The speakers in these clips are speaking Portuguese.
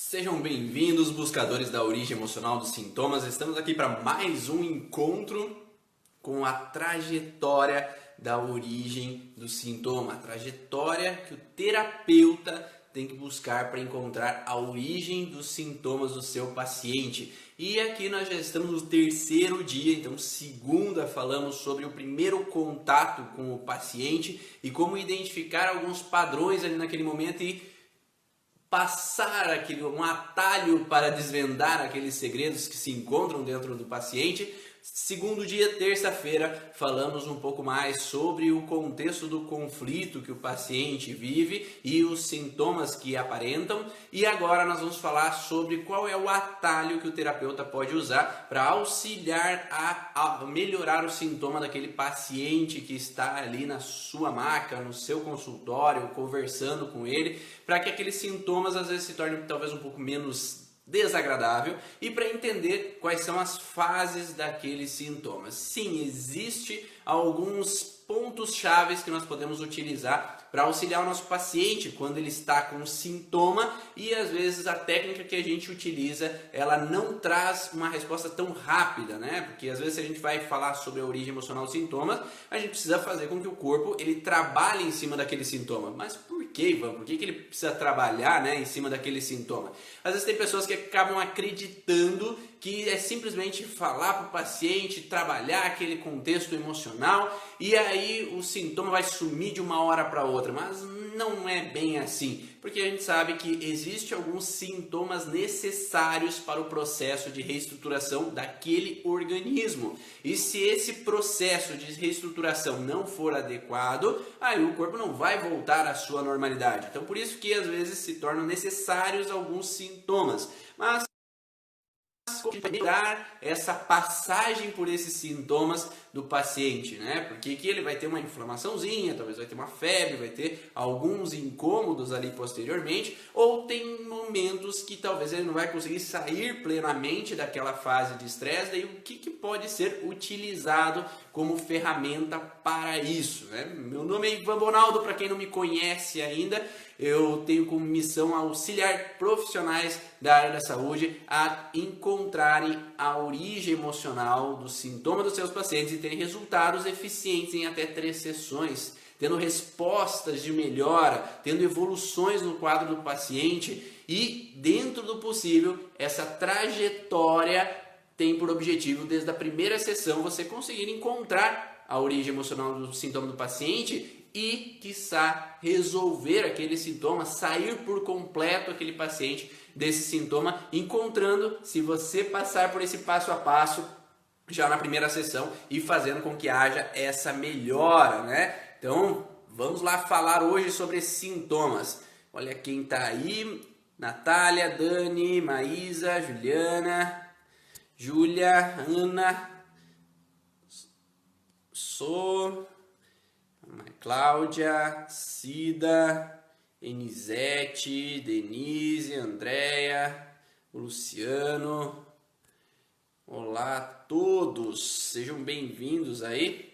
Sejam bem-vindos, buscadores da origem emocional dos sintomas. Estamos aqui para mais um encontro com a trajetória da origem do sintoma. A trajetória que o terapeuta tem que buscar para encontrar a origem dos sintomas do seu paciente. E aqui nós já estamos no terceiro dia, então segunda falamos sobre o primeiro contato com o paciente e como identificar alguns padrões ali naquele momento e passar um atalho para desvendar aqueles segredos que se encontram dentro do paciente. Segundo dia, terça-feira, falamos um pouco mais sobre o contexto do conflito que o paciente vive e os sintomas que aparentam. E agora nós vamos falar sobre qual é o atalho que o terapeuta pode usar para auxiliar a melhorar o sintoma daquele paciente que está ali na sua maca, no seu consultório, conversando com ele, para que aqueles sintomas às vezes se tornem talvez um pouco menos desagradável e para entender quais são as fases daqueles sintomas. Sim, existe alguns pontos chaves que nós podemos utilizar para auxiliar o nosso paciente quando ele está com sintoma e às vezes a técnica que a gente utiliza, ela não traz uma resposta tão rápida, né? Porque às vezes se a gente vai falar sobre a origem emocional dos sintomas, a gente precisa fazer com que o corpo ele trabalhe em cima daquele sintoma. Mas por que, Ivan? Por que ele precisa trabalhar, né, em cima daquele sintoma? Às vezes tem pessoas que acabam acreditando que é simplesmente falar para o paciente, trabalhar aquele contexto emocional e aí o sintoma vai sumir de uma hora para outra, mas não é bem assim, porque a gente sabe que existem alguns sintomas necessários para o processo de reestruturação daquele organismo. E se esse processo de reestruturação não for adequado, aí o corpo não vai voltar à sua normalidade. Então por isso que às vezes se tornam necessários alguns sintomas, mas dar essa passagem por esses sintomas do paciente, né? Porque aqui ele vai ter uma inflamaçãozinha, talvez vai ter uma febre, vai ter alguns incômodos ali posteriormente, ou tem momentos que talvez ele não vai conseguir sair plenamente daquela fase de estresse, daí o que pode ser utilizado como ferramenta para isso, né? Meu nome é Ivan Bonaldo, para quem não me conhece ainda, eu tenho como missão auxiliar profissionais da área da saúde a encontrarem a origem emocional do sintoma dos seus pacientes e terem resultados eficientes em até 3 sessões, tendo respostas de melhora, tendo evoluções no quadro do paciente e, dentro do possível, essa trajetória tem por objetivo, desde a primeira sessão, você conseguir encontrar a origem emocional do sintoma do paciente e, quiçá, resolver aquele sintoma, sair por completo aquele paciente desse sintoma, encontrando, se você passar por esse passo a passo, já na primeira sessão e fazendo com que haja essa melhora, né? Então, vamos lá falar hoje sobre esses sintomas. Olha quem tá aí: Natália, Dani, Maísa, Juliana, Júlia, Ana, Cláudia, Cida, Enisete, Denise, Andréia, Luciano. Olá a todos, sejam bem-vindos aí.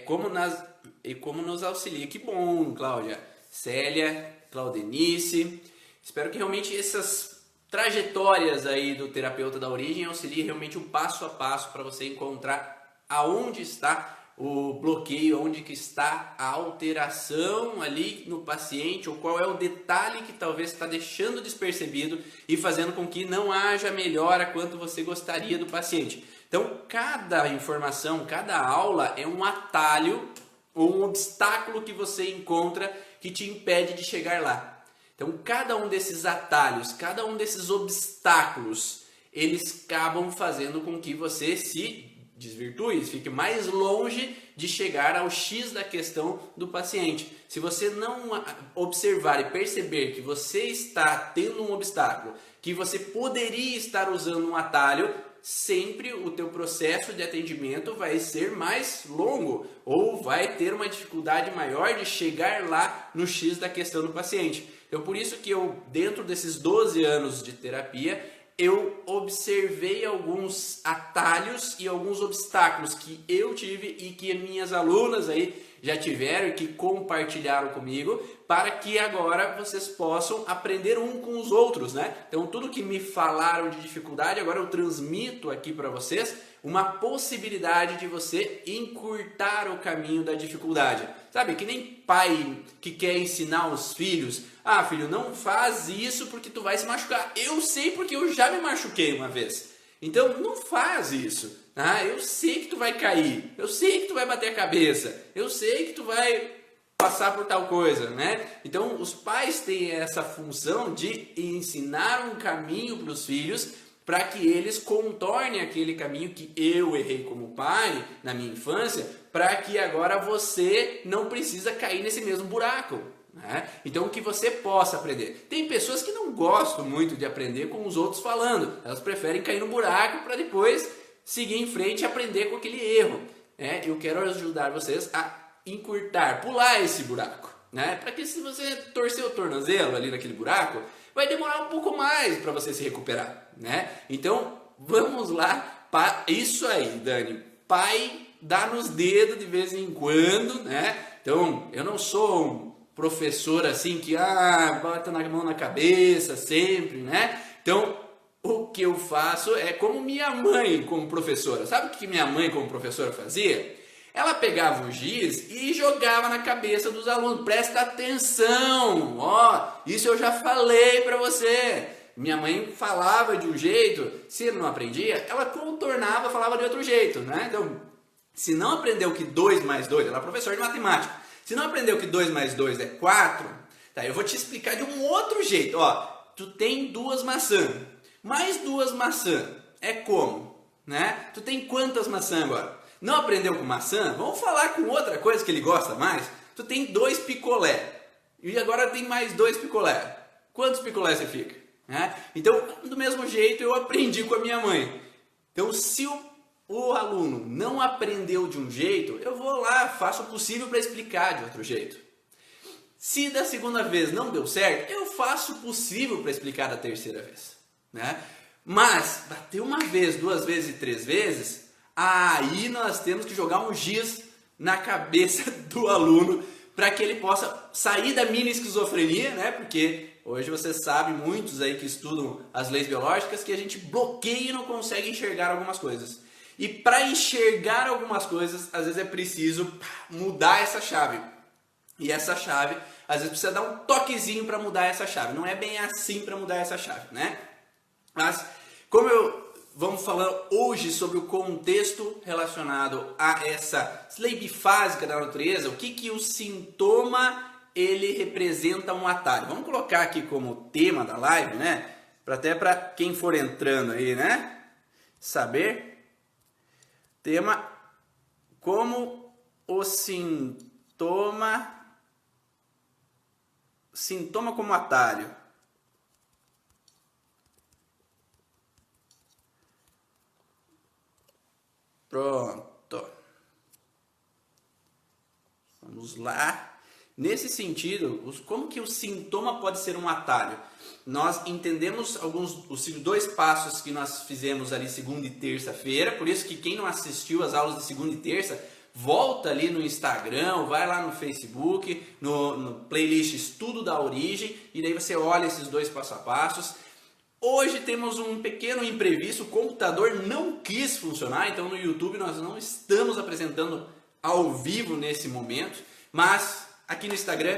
Como nos auxilia. Que bom, Cláudia, Célia, Claudenice. Espero que realmente essas trajetórias aí do terapeuta da origem auxiliem realmente um passo a passo para você encontrar aonde está o bloqueio, onde que está a alteração ali no paciente, ou qual é o detalhe que talvez está deixando despercebido e fazendo com que não haja melhora quanto você gostaria do paciente. Então, cada informação, cada aula é um atalho ou um obstáculo que você encontra que te impede de chegar lá. Então, cada um desses atalhos, cada um desses obstáculos, eles acabam fazendo com que você se desvirtue, fique mais longe de chegar ao X da questão do paciente. Se você não observar e perceber que você está tendo um obstáculo, que você poderia estar usando um atalho, sempre o teu processo de atendimento vai ser mais longo ou vai ter uma dificuldade maior de chegar lá no X da questão do paciente. Então, por isso que eu, dentro desses 12 anos de terapia, eu observei alguns atalhos e alguns obstáculos que eu tive e que minhas alunas aí já tiveram e que compartilharam comigo, para que agora vocês possam aprender um com os outros, né? Então tudo que me falaram de dificuldade, agora eu transmito aqui para vocês uma possibilidade de você encurtar o caminho da dificuldade. Sabe, que nem pai que quer ensinar os filhos: ah, filho, não faz isso porque tu vai se machucar. Eu sei porque eu já me machuquei uma vez. Então não faz isso. Ah, eu sei que tu vai cair. Eu sei que tu vai bater a cabeça. Eu sei que tu vai passar por tal coisa, né? Então os pais têm essa função de ensinar um caminho para os filhos, para que eles contornem aquele caminho que eu errei como pai na minha infância, para que agora você não precisa cair nesse mesmo buraco, né? Então que você possa aprender. Tem pessoas que não gostam muito de aprender com os outros falando, elas preferem cair no buraco para depois seguir em frente e aprender com aquele erro, né? Eu quero ajudar vocês a encurtar, pular esse buraco, né? Para que se você torcer o tornozelo ali naquele buraco, vai demorar um pouco mais para você se recuperar, né? Então vamos lá para isso aí, Dani. Pai dá nos dedos de vez em quando, né? Então eu não sou um professor assim que bota na mão na cabeça sempre, né? Então o que eu faço é como minha mãe como professora. Sabe o que minha mãe como professora fazia? Ela pegava o giz e jogava na cabeça dos alunos. Presta atenção, isso eu já falei para você. Minha mãe falava de um jeito, se ele não aprendia, ela contornava, falava de outro jeito, né? Então, se não aprendeu que 2 mais 2, ela é professora de matemática, se não aprendeu que 2 mais 2 é 4, tá, eu vou te explicar de um outro jeito. Tu tem 2 maçãs, mais 2 maçãs, é como? Né? Tu tem quantas maçãs agora? Não aprendeu com maçã? Vamos falar com outra coisa que ele gosta mais? Tu tem 2 picolé. E agora tem mais 2 picolé. Quantos picolé você fica? Então, do mesmo jeito, eu aprendi com a minha mãe. Então, se o aluno não aprendeu de um jeito, eu vou lá, faço o possível para explicar de outro jeito. Se da segunda vez não deu certo, eu faço o possível para explicar da terceira vez, né? Mas, bater uma vez, 2 vezes e 3 vezes, aí nós temos que jogar um giz na cabeça do aluno para que ele possa sair da mini esquizofrenia, né? Porque hoje você sabe, muitos aí que estudam as leis biológicas, que a gente bloqueia e não consegue enxergar algumas coisas. E para enxergar algumas coisas, às vezes é preciso mudar essa chave. E essa chave, às vezes precisa dar um toquezinho para mudar essa chave. Não é bem assim para mudar essa chave, né? Mas, vamos falar hoje sobre o contexto relacionado a essa lei bifásica da natureza, o que o sintoma ele representa um atalho. Vamos colocar aqui como tema da live, né? Até para quem for entrando aí, né? Saber. Tema: como o sintoma como atalho. Pronto. Vamos lá. Nesse sentido, como que o sintoma pode ser um atalho? Nós entendemos os 2 passos que nós fizemos ali segunda e terça-feira, por isso que quem não assistiu às aulas de segunda e terça, volta ali no Instagram, vai lá no Facebook, no playlist Estudo da Origem, e daí você olha esses 2 passo a passos. Hoje temos um pequeno imprevisto, o computador não quis funcionar, então no YouTube nós não estamos apresentando ao vivo nesse momento, mas aqui no Instagram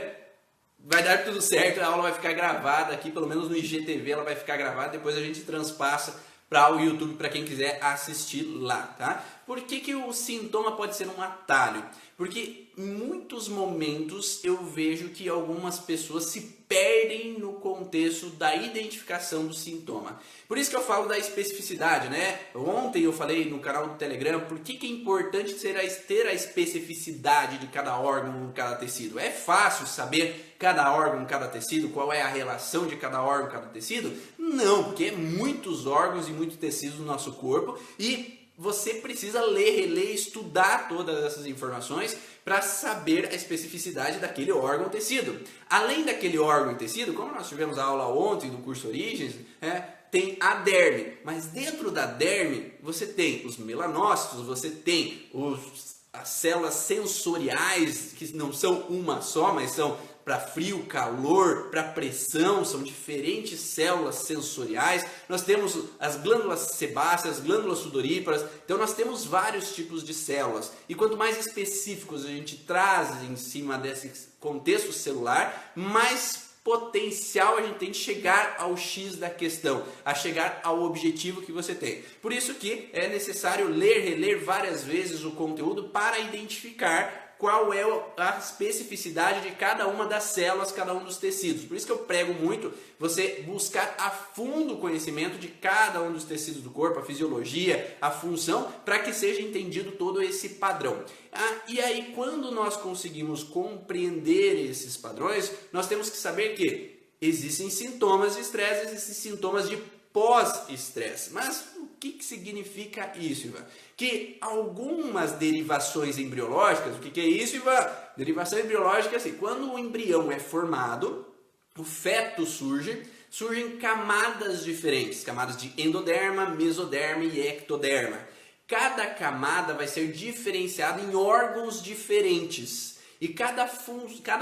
vai dar tudo certo, a aula vai ficar gravada aqui, pelo menos no IGTV ela vai ficar gravada, depois a gente transpassa para o YouTube para quem quiser assistir lá, tá? Por que o sintoma pode ser um atalho? Porque em muitos momentos eu vejo que algumas pessoas se perdem no contexto da identificação do sintoma. Por isso que eu falo da especificidade, né? Ontem eu falei no canal do Telegram por que é importante ter a especificidade de cada órgão, cada tecido. É fácil saber cada órgão, cada tecido, qual é a relação de cada órgão, cada tecido? Não, porque é muitos órgãos e muitos tecidos no nosso corpo e você precisa ler, reler, estudar todas essas informações para saber a especificidade daquele órgão ou tecido. Além daquele órgão e tecido, como nós tivemos a aula ontem do curso Origens, tem a derme. Mas dentro da derme você tem os melanócitos, você tem os as células sensoriais, que não são uma só, mas são para frio, calor, para pressão, são diferentes células sensoriais. Nós temos as glândulas sebáceas, as glândulas sudoríparas, então nós temos vários tipos de células. E quanto mais específicos a gente traz em cima desse contexto celular, mais potencial a gente tem de chegar ao X da questão, a chegar ao objetivo que você tem. Por isso que é necessário ler, reler várias vezes o conteúdo para identificar qual é a especificidade de cada uma das células, cada um dos tecidos. Por isso que eu prego muito você buscar a fundo o conhecimento de cada um dos tecidos do corpo, a fisiologia, a função, para que seja entendido todo esse padrão. E aí, quando nós conseguimos compreender esses padrões, nós temos que saber que existem sintomas de estresse, existem sintomas de pós-estresse. Mas o que significa isso, Ivan? Que algumas derivações embriológicas, o que é isso, Ivan? Derivação embriológica é assim, quando o embrião é formado, o feto surgem camadas diferentes, camadas de endoderma, mesoderma e ectoderma. Cada camada vai ser diferenciada em órgãos diferentes. E cada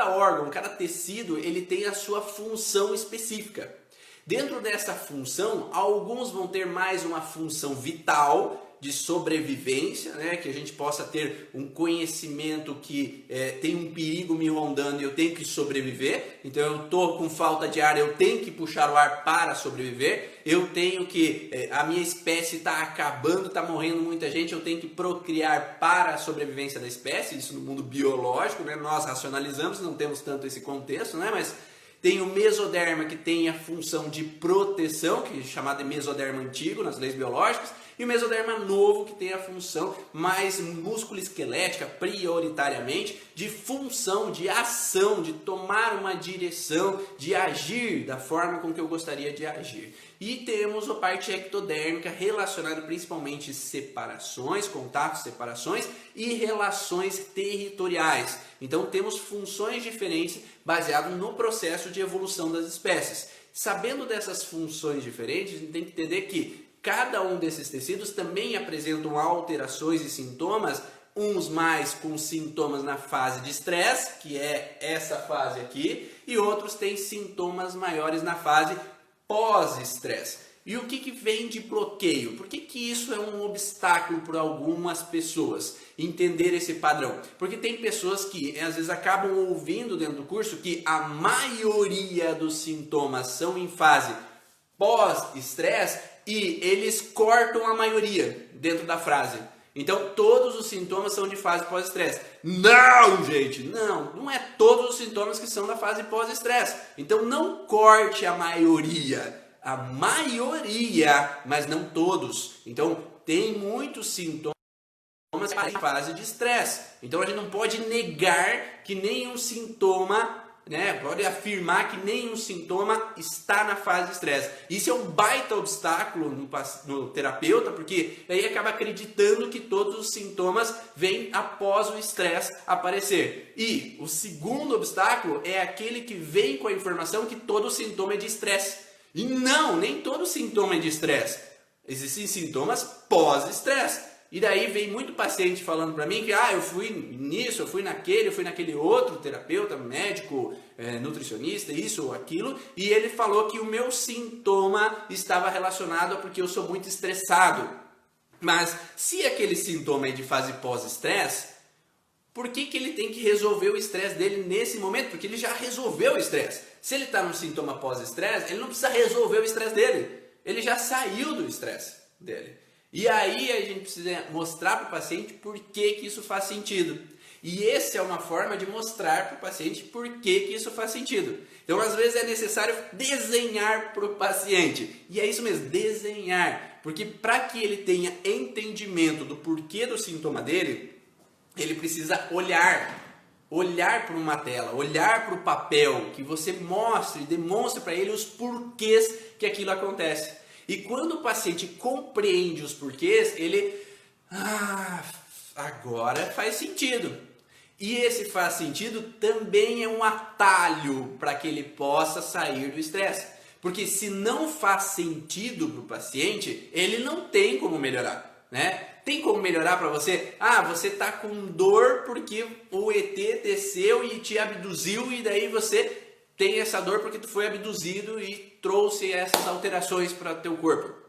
órgão, cada tecido, ele tem a sua função específica. Dentro dessa função, alguns vão ter mais uma função vital, de sobrevivência, né? Que a gente possa ter um conhecimento que tem um perigo me rondando e eu tenho que sobreviver. Então eu estou com falta de ar, eu tenho que puxar o ar para sobreviver. Eu tenho que, a minha espécie está acabando, está morrendo muita gente, eu tenho que procriar para a sobrevivência da espécie. Isso no mundo biológico, né? Nós racionalizamos, não temos tanto esse contexto, né? Mas tem o mesoderma, que tem a função de proteção, que é chamado de mesoderma antigo nas leis biológicas, e o mesoderma novo, que tem a função mais músculo-esquelética, prioritariamente, de função, de ação, de tomar uma direção, de agir da forma com que eu gostaria de agir. E temos a parte ectodérmica, relacionada principalmente a separações, contatos, separações e relações territoriais. Então temos funções diferentes baseadas no processo de evolução das espécies. Sabendo dessas funções diferentes, a gente tem que entender que cada um desses tecidos também apresentam alterações e sintomas, uns mais com sintomas na fase de estresse, que é essa fase aqui, e outros têm sintomas maiores na fase pós-estresse. E o que vem de bloqueio? Por que isso é um obstáculo para algumas pessoas? Entender esse padrão. Porque tem pessoas que às vezes acabam ouvindo dentro do curso que a maioria dos sintomas são em fase pós-estresse e eles cortam a maioria dentro da frase. Então todos os sintomas são de fase pós-estresse. Não, gente, não é todos os sintomas que são da fase pós-estresse. Então não corte a maioria, mas não todos. Então tem muitos sintomas em fase de estresse. Então a gente não pode negar que nenhum sintoma, né, pode afirmar que nenhum sintoma está na fase de estresse. Isso é um baita obstáculo no terapeuta, porque aí acaba acreditando que todos os sintomas vêm após o estresse aparecer. E o segundo obstáculo é aquele que vem com a informação que todo sintoma é de estresse. E não, nem todo sintoma é de estresse. Existem sintomas pós-estresse. E daí vem muito paciente falando para mim que eu fui nisso, eu fui naquele outro terapeuta, médico, nutricionista, isso ou aquilo, e ele falou que o meu sintoma estava relacionado a porque eu sou muito estressado. Mas se aquele sintoma é de fase pós-estresse, por que ele tem que resolver o estresse dele nesse momento? Porque ele já resolveu o estresse. Se ele está num sintoma pós-estresse, ele não precisa resolver o estresse dele. Ele já saiu do estresse dele. E aí a gente precisa mostrar para o paciente por que isso faz sentido. E essa é uma forma de mostrar para o paciente por que isso faz sentido. Então, às vezes é necessário desenhar para o paciente. E é isso mesmo, desenhar. Porque para que ele tenha entendimento do porquê do sintoma dele, ele precisa olhar para uma tela, olhar para o papel, que você mostre, demonstre para ele os porquês que aquilo acontece. E quando o paciente compreende os porquês, ele, agora faz sentido. E esse faz sentido também é um atalho para que ele possa sair do estresse. Porque se não faz sentido para o paciente, ele não tem como melhorar, né? Tem como melhorar para você? Ah, você tá com dor porque o ET desceu e te abduziu e daí você tem essa dor porque tu foi abduzido e trouxe essas alterações para teu corpo.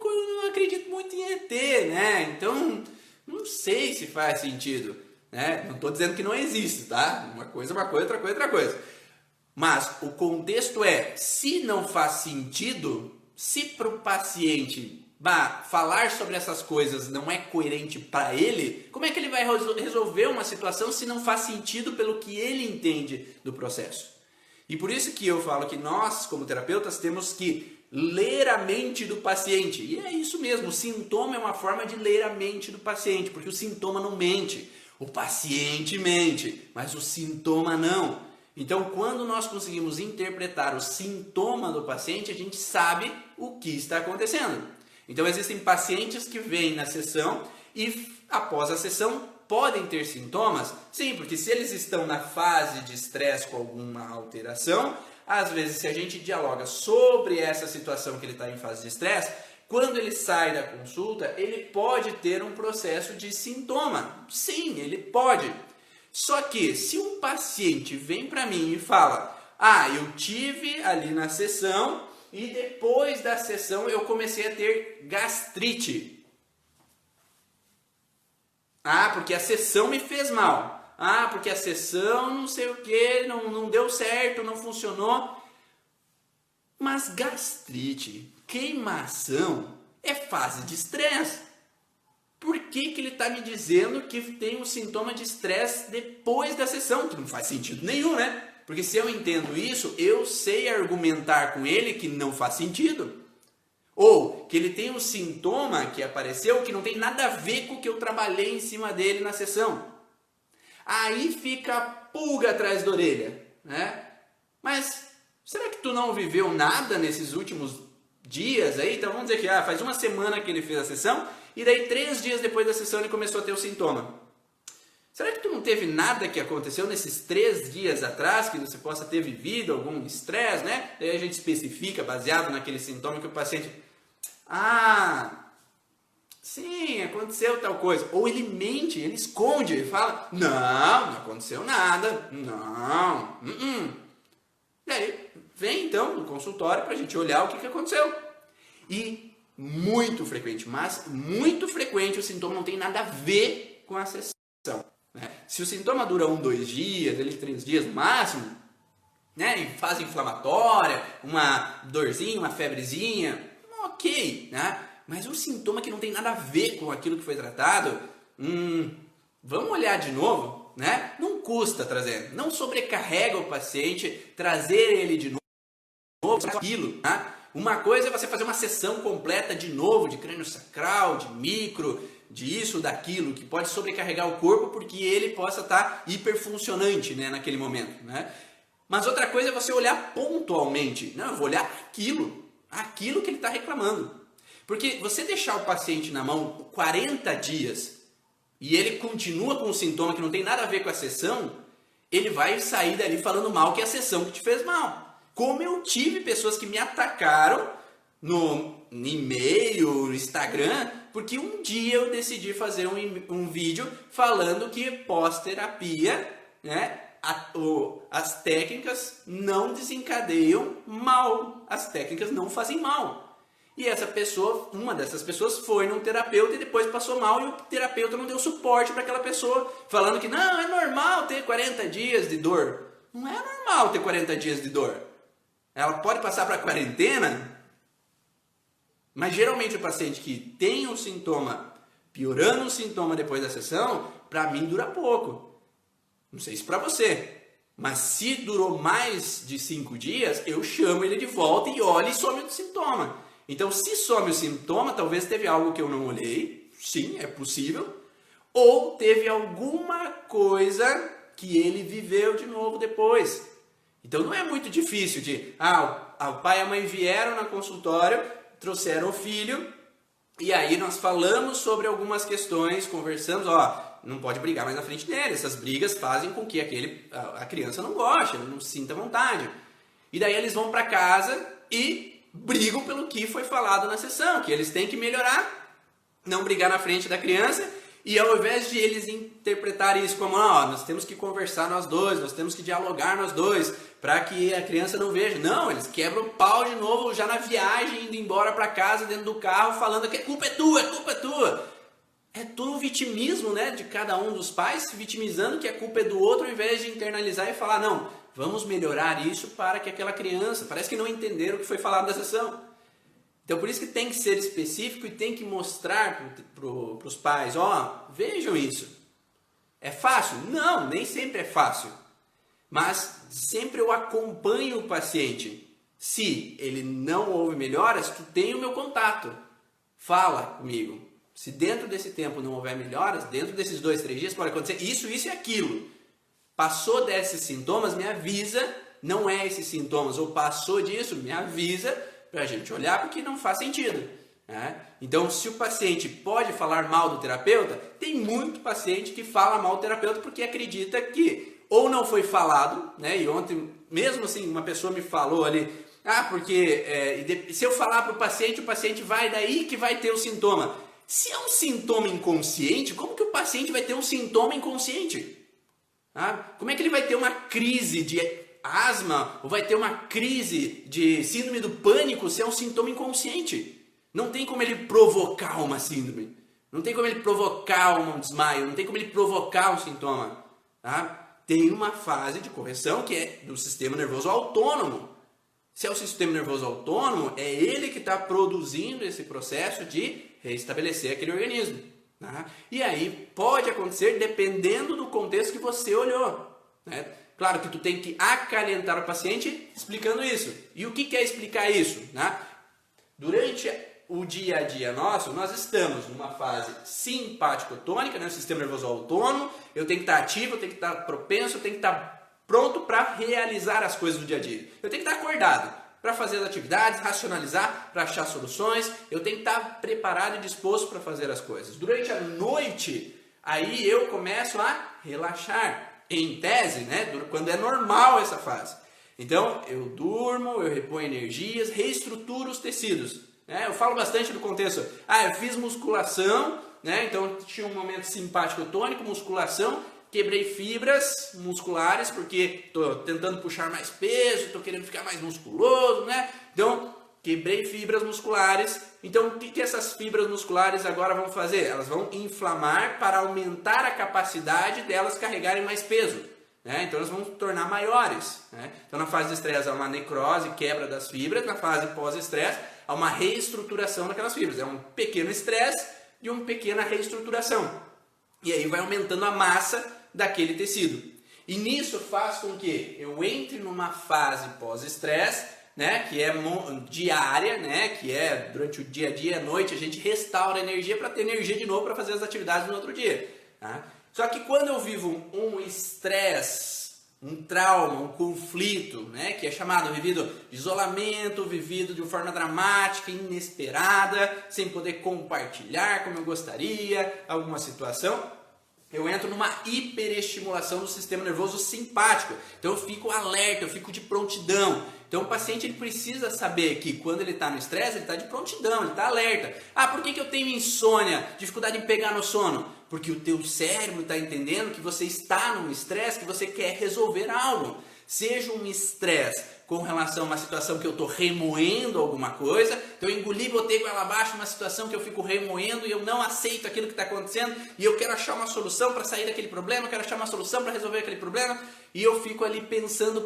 Eu não acredito muito em ET, né? Então, não sei se faz sentido, né? Não estou dizendo que não existe, tá? Uma coisa, outra coisa, outra coisa. Mas o contexto é, se não faz sentido, se para o paciente falar sobre essas coisas não é coerente para ele, como é que ele vai resolver uma situação se não faz sentido pelo que ele entende do processo? E por isso que eu falo que nós, como terapeutas, temos que ler a mente do paciente. E é isso mesmo, o sintoma é uma forma de ler a mente do paciente, porque o sintoma não mente. O paciente mente, mas o sintoma não. Então, quando nós conseguimos interpretar o sintoma do paciente, a gente sabe o que está acontecendo. Então, existem pacientes que vêm na sessão e, após a sessão, podem ter sintomas? Sim, porque se eles estão na fase de estresse com alguma alteração, às vezes, se a gente dialoga sobre essa situação que ele está em fase de estresse, quando ele sai da consulta, ele pode ter um processo de sintoma. Sim, ele pode. Só que se um paciente vem para mim e fala, eu tive ali na sessão e depois da sessão eu comecei a ter gastrite. Porque a sessão me fez mal. Porque a sessão não sei o que, não deu certo, não funcionou. Mas gastrite, queimação, é fase de estresse. Por que ele está me dizendo que tem um sintoma de estresse depois da sessão? Que não faz sentido nenhum, né? Porque se eu entendo isso, eu sei argumentar com ele que não faz sentido. Ou que ele tem um sintoma que apareceu que não tem nada a ver com o que eu trabalhei em cima dele na sessão. Aí fica a pulga atrás da orelha, né? Mas será que tu não viveu nada nesses últimos dias aí? Então vamos dizer que faz uma semana que ele fez a sessão e daí 3 dias depois da sessão ele começou a ter o sintoma. Será que tu não teve nada que aconteceu nesses 3 dias atrás que você possa ter vivido algum estresse, né? Daí a gente especifica baseado naquele sintoma que o paciente... sim, aconteceu tal coisa. Ou ele mente, ele esconde, ele fala, não aconteceu nada, não. Daí vem então no consultório para a gente olhar o que aconteceu. E muito frequente, mas muito frequente o sintoma não tem nada a ver com a sessão. Né? Se o sintoma dura 1, 2 dias, 3 dias no máximo, né, em fase inflamatória, uma dorzinha, uma febrezinha, ok, né? Mas um sintoma que não tem nada a ver com aquilo que foi tratado, vamos olhar de novo, né? Não custa trazer, não sobrecarrega o paciente, trazer ele de novo, aquilo, né? Uma coisa é você fazer uma sessão completa de novo, de crânio sacral, de micro, de isso, daquilo, que pode sobrecarregar o corpo porque ele possa estar hiperfuncionante, né, naquele momento, né? Mas outra coisa é você olhar pontualmente. Não, eu vou olhar aquilo que ele está reclamando. Porque você deixar o paciente na mão 40 dias e ele continua com um sintoma que não tem nada a ver com a sessão, ele vai sair dali falando mal que é a sessão que te fez mal. Como eu tive pessoas que me atacaram no e-mail, no Instagram, porque um dia eu decidi fazer um vídeo falando que pós-terapia, né, as técnicas não desencadeiam mal, as técnicas não fazem mal. E essa pessoa, uma dessas pessoas foi num terapeuta e depois passou mal e o terapeuta não deu suporte para aquela pessoa, falando que não, é normal ter 40 dias de dor. Não é normal ter 40 dias de dor. Ela pode passar para a quarentena, mas geralmente o paciente que tem um sintoma, piorando o sintoma depois da sessão, para mim dura pouco. Não sei se para você, mas se durou mais de 5 dias, eu chamo ele de volta e olho e some o sintoma. Então, se some o sintoma, talvez teve algo que eu não olhei, sim, é possível, ou teve alguma coisa que ele viveu de novo depois. Então, não é muito difícil de, o pai e a mãe vieram no consultório, trouxeram o filho, e aí nós falamos sobre algumas questões, conversamos, não pode brigar mais na frente dele, essas brigas fazem com que a criança não goste, não sinta vontade. E daí eles vão para casa e brigam pelo que foi falado na sessão, que eles têm que melhorar, não brigar na frente da criança, e ao invés de eles interpretarem isso como, nós temos que conversar nós dois, nós temos que dialogar nós dois, para que a criança não veja. Não, eles quebram o pau de novo já na viagem, indo embora para casa, dentro do carro, falando que a culpa é tua, a culpa é tua. É todo o vitimismo, né, de cada um dos pais, se vitimizando que a culpa é do outro, ao invés de internalizar e falar, não, vamos melhorar isso para que aquela criança, parece que não entenderam o que foi falado na sessão. Então por isso que tem que ser específico e tem que mostrar para os pais, vejam isso. É fácil? Não, nem sempre é fácil. Mas sempre eu acompanho o paciente. Se ele não houve melhoras, tu tem o meu contato. Fala comigo. Se dentro desse tempo não houver melhoras, dentro desses 2, 3 dias pode acontecer isso e aquilo. Passou desses sintomas, me avisa, não é esses sintomas, ou passou disso, me avisa, para a gente olhar porque não faz sentido. Né? Então, se o paciente pode falar mal do terapeuta, tem muito paciente que fala mal do terapeuta porque acredita que ou não foi falado, né? E ontem, mesmo assim, uma pessoa me falou ali, porque se eu falar para o paciente vai daí que vai ter o sintoma. Se é um sintoma inconsciente, como que o paciente vai ter um sintoma inconsciente? Como é que ele vai ter uma crise de asma ou vai ter uma crise de síndrome do pânico se é um sintoma inconsciente? Não tem como ele provocar uma síndrome, não tem como ele provocar um desmaio, não tem como ele provocar um sintoma. Tem uma fase de correção que é do sistema nervoso autônomo. Se é o sistema nervoso autônomo, é ele que está produzindo esse processo de restabelecer aquele organismo. E aí pode acontecer dependendo do contexto que você olhou. Né? Claro que tu tem que acalentar o paciente explicando isso. E o que é explicar isso? Né? Durante o dia a dia nosso, nós estamos numa fase simpático-tônica, né? O sistema nervoso autônomo, eu tenho que estar ativo, eu tenho que estar propenso, eu tenho que estar pronto para realizar as coisas do dia a dia. Eu tenho que estar acordado para fazer as atividades, racionalizar, para achar soluções, eu tenho que estar preparado e disposto para fazer as coisas. Durante a noite, aí eu começo a relaxar, em tese, né? Quando é normal essa fase. Então, eu durmo, eu reponho energias, reestruturo os tecidos. Né? Eu falo bastante do contexto, eu fiz musculação, né? Então tinha um momento simpático tônico, musculação, quebrei fibras musculares porque estou tentando puxar mais peso, estou querendo ficar mais musculoso, né? Então, quebrei fibras musculares. Então, o que essas fibras musculares agora vão fazer? Elas vão inflamar para aumentar a capacidade delas carregarem mais peso. Né? Então, elas vão se tornar maiores. Né? Então, na fase de estresse há uma necrose, quebra das fibras. Na fase pós-estresse há uma reestruturação daquelas fibras. É um pequeno estresse e uma pequena reestruturação. E aí vai aumentando a massa daquele tecido. E nisso faz com que eu entre numa fase pós-estresse, né, que é diária, né, que é durante o dia a dia, à noite, a gente restaura a energia para ter energia de novo para fazer as atividades no outro dia. Tá? Só que quando eu vivo um estresse, um trauma, um conflito, né, que é chamado, vivido de isolamento, vivido de uma forma dramática, inesperada, sem poder compartilhar como eu gostaria, alguma situação, eu entro numa hiperestimulação do sistema nervoso simpático. Então eu fico alerta, eu fico de prontidão. Então o paciente ele precisa saber que quando ele está no estresse, ele está de prontidão, ele está alerta. Por que eu tenho insônia, dificuldade em pegar no sono? Porque o teu cérebro está entendendo que você está num estresse, que você quer resolver algo. Seja um estresse com relação a uma situação que eu estou remoendo alguma coisa, então eu engoli, botei goela abaixo numa situação que eu fico remoendo e eu não aceito aquilo que está acontecendo e eu quero achar uma solução para sair daquele problema, eu quero achar uma solução para resolver aquele problema e eu fico ali pensando,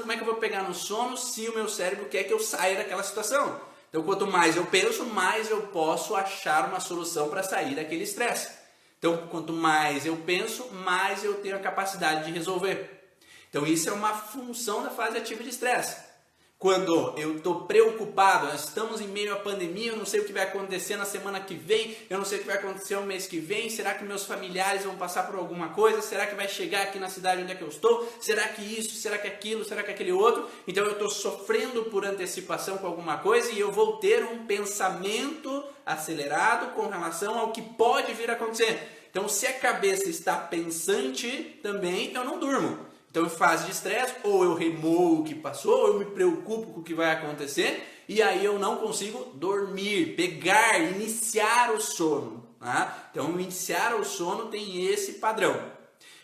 como é que eu vou pegar no sono se o meu cérebro quer que eu saia daquela situação. Então quanto mais eu penso, mais eu posso achar uma solução para sair daquele estresse. Então quanto mais eu penso, mais eu tenho a capacidade de resolver. Então isso é uma função da fase ativa de estresse. Quando eu estou preocupado, nós estamos em meio à pandemia, eu não sei o que vai acontecer na semana que vem, eu não sei o que vai acontecer no mês que vem, será que meus familiares vão passar por alguma coisa, será que vai chegar aqui na cidade onde é que eu estou, será que isso, será que aquilo, será que aquele outro, então eu estou sofrendo por antecipação com alguma coisa e eu vou ter um pensamento acelerado com relação ao que pode vir a acontecer. Então se a cabeça está pensante também, eu não durmo. Então, em fase de estresse, ou eu remoo o que passou, ou eu me preocupo com o que vai acontecer, e aí eu não consigo dormir, pegar, iniciar o sono. Tá? Então, iniciar o sono tem esse padrão.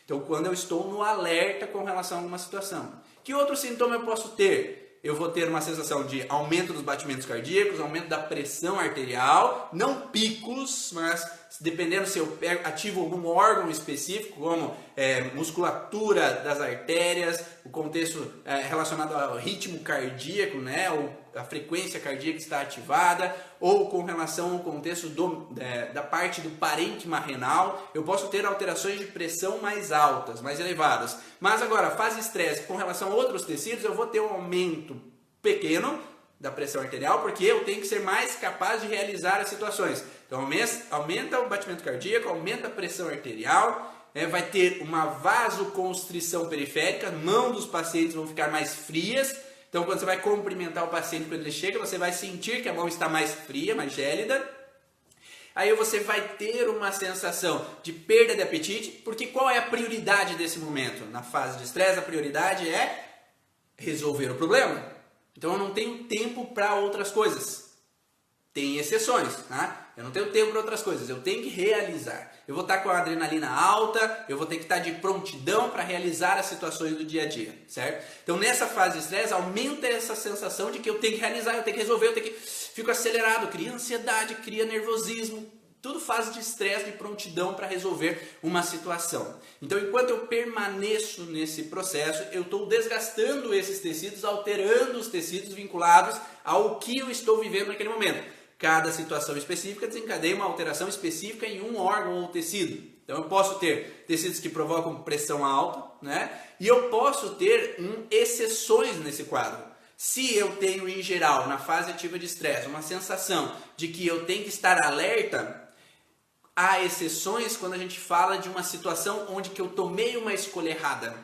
Então, quando eu estou no alerta com relação a alguma situação. Que outro sintoma eu posso ter? Eu vou ter uma sensação de aumento dos batimentos cardíacos, aumento da pressão arterial, não picos, mas dependendo se eu ativo algum órgão específico, como musculatura das artérias, o contexto relacionado ao ritmo cardíaco, né, ou a frequência cardíaca está ativada, ou com relação ao contexto da parte do parênquima renal, eu posso ter alterações de pressão mais altas, mais elevadas. Mas agora, fase estresse com relação a outros tecidos, eu vou ter um aumento pequeno da pressão arterial, porque eu tenho que ser mais capaz de realizar as situações. Então, aumenta o batimento cardíaco, aumenta a pressão arterial, vai ter uma vasoconstrição periférica, mãos dos pacientes vão ficar mais frias. Então, quando você vai cumprimentar o paciente quando ele chega, você vai sentir que a mão está mais fria, mais gélida. Aí você vai ter uma sensação de perda de apetite, porque qual é a prioridade desse momento? Na fase de estresse, a prioridade é resolver o problema. Então, eu não tenho tempo para outras coisas. Tem exceções, tá? Eu não tenho tempo para outras coisas, eu tenho que realizar. Eu vou estar com a adrenalina alta, eu vou ter que estar de prontidão para realizar as situações do dia a dia, certo? Então, nessa fase de estresse, aumenta essa sensação de que eu tenho que realizar, eu tenho que resolver, eu tenho que... Fico acelerado, cria ansiedade, cria nervosismo, tudo fase de estresse, de prontidão para resolver uma situação. Então, enquanto eu permaneço nesse processo, eu estou desgastando esses tecidos, alterando os tecidos vinculados ao que eu estou vivendo naquele momento. Cada situação específica desencadeia uma alteração específica em um órgão ou tecido. Então, eu posso ter tecidos que provocam pressão alta, né? E eu posso ter exceções nesse quadro. Se eu tenho, em geral, na fase ativa de estresse, uma sensação de que eu tenho que estar alerta, há exceções quando a gente fala de uma situação onde que eu tomei uma escolha errada.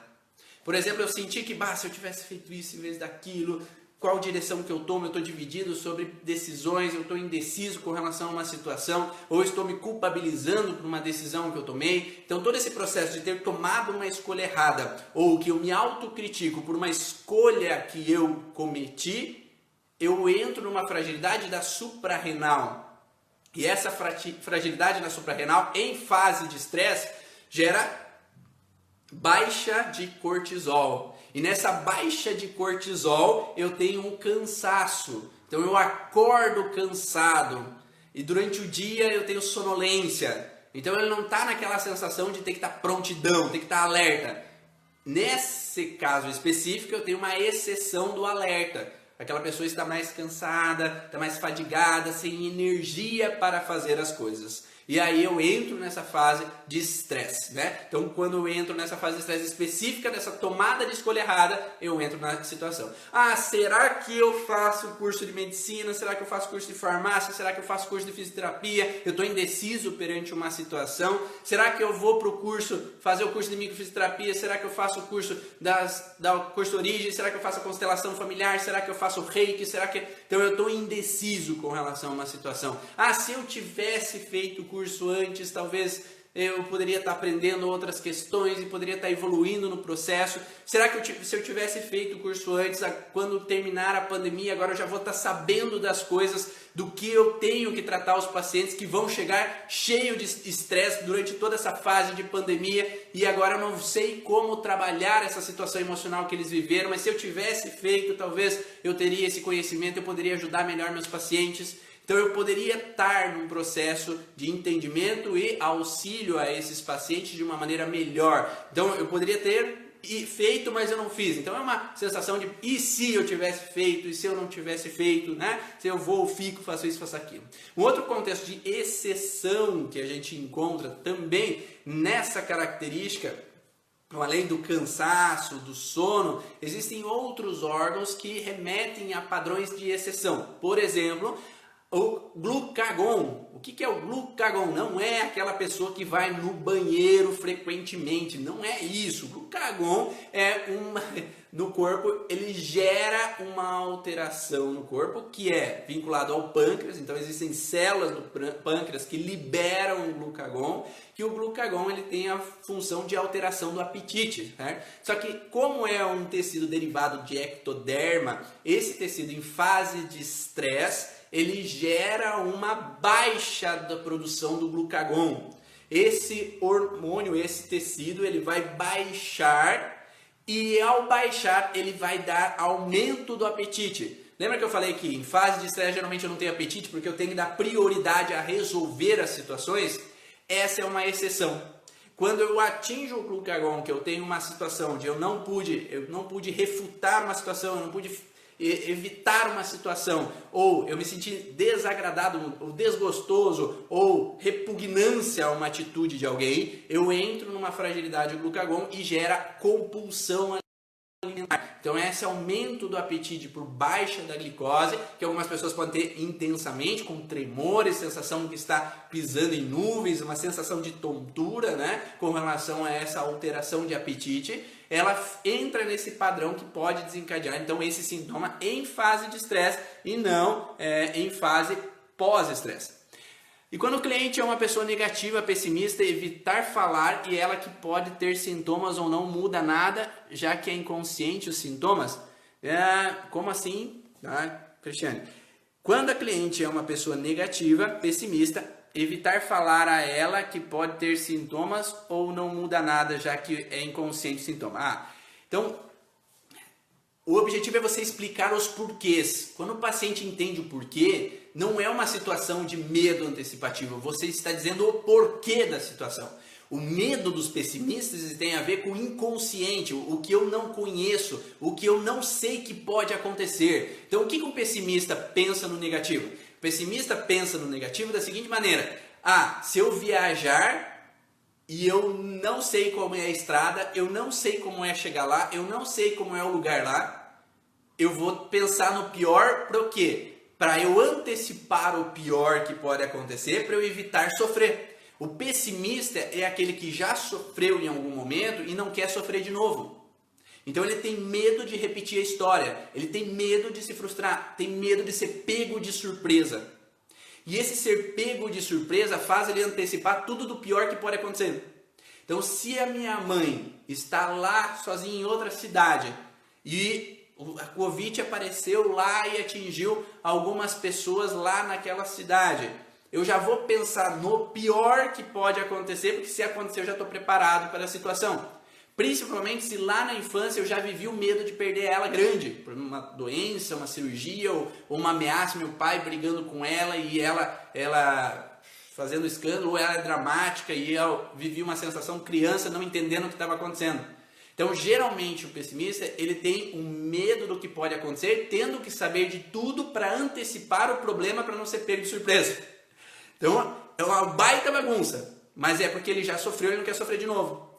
Por exemplo, eu senti que, se eu tivesse feito isso em vez daquilo, qual direção que eu tomo, eu estou dividido sobre decisões, eu estou indeciso com relação a uma situação, ou estou me culpabilizando por uma decisão que eu tomei. Então, todo esse processo de ter tomado uma escolha errada, ou que eu me autocritico por uma escolha que eu cometi, eu entro numa fragilidade da suprarrenal. E essa fragilidade na suprarrenal, em fase de estresse, gera baixa de cortisol. E nessa baixa de cortisol, eu tenho um cansaço. Então, eu acordo cansado. E durante o dia, eu tenho sonolência. Então, ele não está naquela sensação de ter que estar prontidão, ter que estar alerta. Nesse caso específico, eu tenho uma exceção do alerta. Aquela pessoa está mais cansada, está mais fadigada, sem energia para fazer as coisas. E aí eu entro nessa fase de estresse, né? Então, quando eu entro nessa fase de estresse específica, dessa tomada de escolha errada, eu entro na situação. Será que eu faço curso de medicina? Será que eu faço curso de farmácia? Será que eu faço curso de fisioterapia? Eu estou indeciso perante uma situação. Será que eu vou para o curso, fazer o curso de microfisioterapia? Será que eu faço o curso da curso de origem? Será que eu faço a constelação familiar? Será que eu faço o reiki? Então, eu estou indeciso com relação a uma situação. Se eu tivesse feito o curso antes, talvez eu poderia estar aprendendo outras questões e poderia estar evoluindo no processo. Será que se eu tivesse feito o curso antes, quando terminar a pandemia, agora eu já vou estar sabendo das coisas, do que eu tenho que tratar os pacientes que vão chegar cheio de estresse durante toda essa fase de pandemia e agora eu não sei como trabalhar essa situação emocional que eles viveram, mas se eu tivesse feito, talvez eu teria esse conhecimento, eu poderia ajudar melhor meus pacientes. Então, eu poderia estar num processo de entendimento e auxílio a esses pacientes de uma maneira melhor. Então, eu poderia ter feito, mas eu não fiz. Então, é uma sensação de, e se eu tivesse feito, e se eu não tivesse feito, né? Se eu vou, fico, faço isso, faço aquilo. Um outro contexto de exceção que a gente encontra também nessa característica, além do cansaço, do sono, existem outros órgãos que remetem a padrões de exceção. Por exemplo, o glucagon. O que é o glucagon? Não é aquela pessoa que vai no banheiro frequentemente, não é isso. O glucagon é no corpo, ele gera uma alteração no corpo que é vinculado ao pâncreas. Então existem células do pâncreas que liberam o glucagon, que o glucagon ele tem a função de alteração do apetite, certo? Só que como é um tecido derivado de ectoderma, esse tecido em fase de estresse, ele gera uma baixa da produção do glucagon. Esse hormônio, esse tecido, ele vai baixar e ao baixar ele vai dar aumento do apetite. Lembra que eu falei que em fase de estresse geralmente eu não tenho apetite porque eu tenho que dar prioridade a resolver as situações? Essa é uma exceção. Quando eu atinjo o glucagon, que eu tenho uma situação onde eu não pude refutar uma situação, eu não pude evitar uma situação, ou eu me senti desagradado, ou desgostoso, ou repugnância a uma atitude de alguém, eu entro numa fragilidade do glucagon e gera compulsão alimentar. Então esse aumento do apetite por baixa da glicose, que algumas pessoas podem ter intensamente, com tremores, sensação que está pisando em nuvens, uma sensação de tontura, né, com relação a essa alteração de apetite, ela entra nesse padrão que pode desencadear então esse sintoma em fase de estresse e não em fase pós-estresse. E quando o cliente é uma pessoa negativa, pessimista, evitar falar e ela que pode ter sintomas ou não muda nada, já que é inconsciente os sintomas. Como assim, Cristiane? Quando a cliente é uma pessoa negativa, pessimista, evitar falar a ela que pode ter sintomas ou não muda nada, já que é inconsciente o sintoma. Então, o objetivo é você explicar os porquês. Quando o paciente entende o porquê, não é uma situação de medo antecipativo. Você está dizendo o porquê da situação. O medo dos pessimistas tem a ver com o inconsciente, o que eu não conheço, o que eu não sei que pode acontecer. Então, o que um pessimista pensa no negativo? O pessimista pensa no negativo da seguinte maneira: se eu viajar e eu não sei como é a estrada, eu não sei como é chegar lá, eu não sei como é o lugar lá, eu vou pensar no pior para o quê? Para eu antecipar o pior que pode acontecer, para eu evitar sofrer. O pessimista é aquele que já sofreu em algum momento e não quer sofrer de novo. Então ele tem medo de repetir a história, ele tem medo de se frustrar, tem medo de ser pego de surpresa. E esse ser pego de surpresa faz ele antecipar tudo do pior que pode acontecer. Então, se a minha mãe está lá sozinha em outra cidade e a Covid apareceu lá e atingiu algumas pessoas lá naquela cidade, eu já vou pensar no pior que pode acontecer, porque se acontecer eu já estou preparado para a situação. Principalmente se lá na infância eu já vivi o medo de perder ela grande, por uma doença, uma cirurgia ou uma ameaça, meu pai brigando com ela e ela fazendo escândalo, ou ela é dramática e eu vivi uma sensação criança não entendendo o que estava acontecendo. Então, geralmente o pessimista ele tem um medo do que pode acontecer, tendo que saber de tudo para antecipar o problema para não ser pego de surpresa. Então, é uma baita bagunça, mas é porque ele já sofreu e não quer sofrer de novo.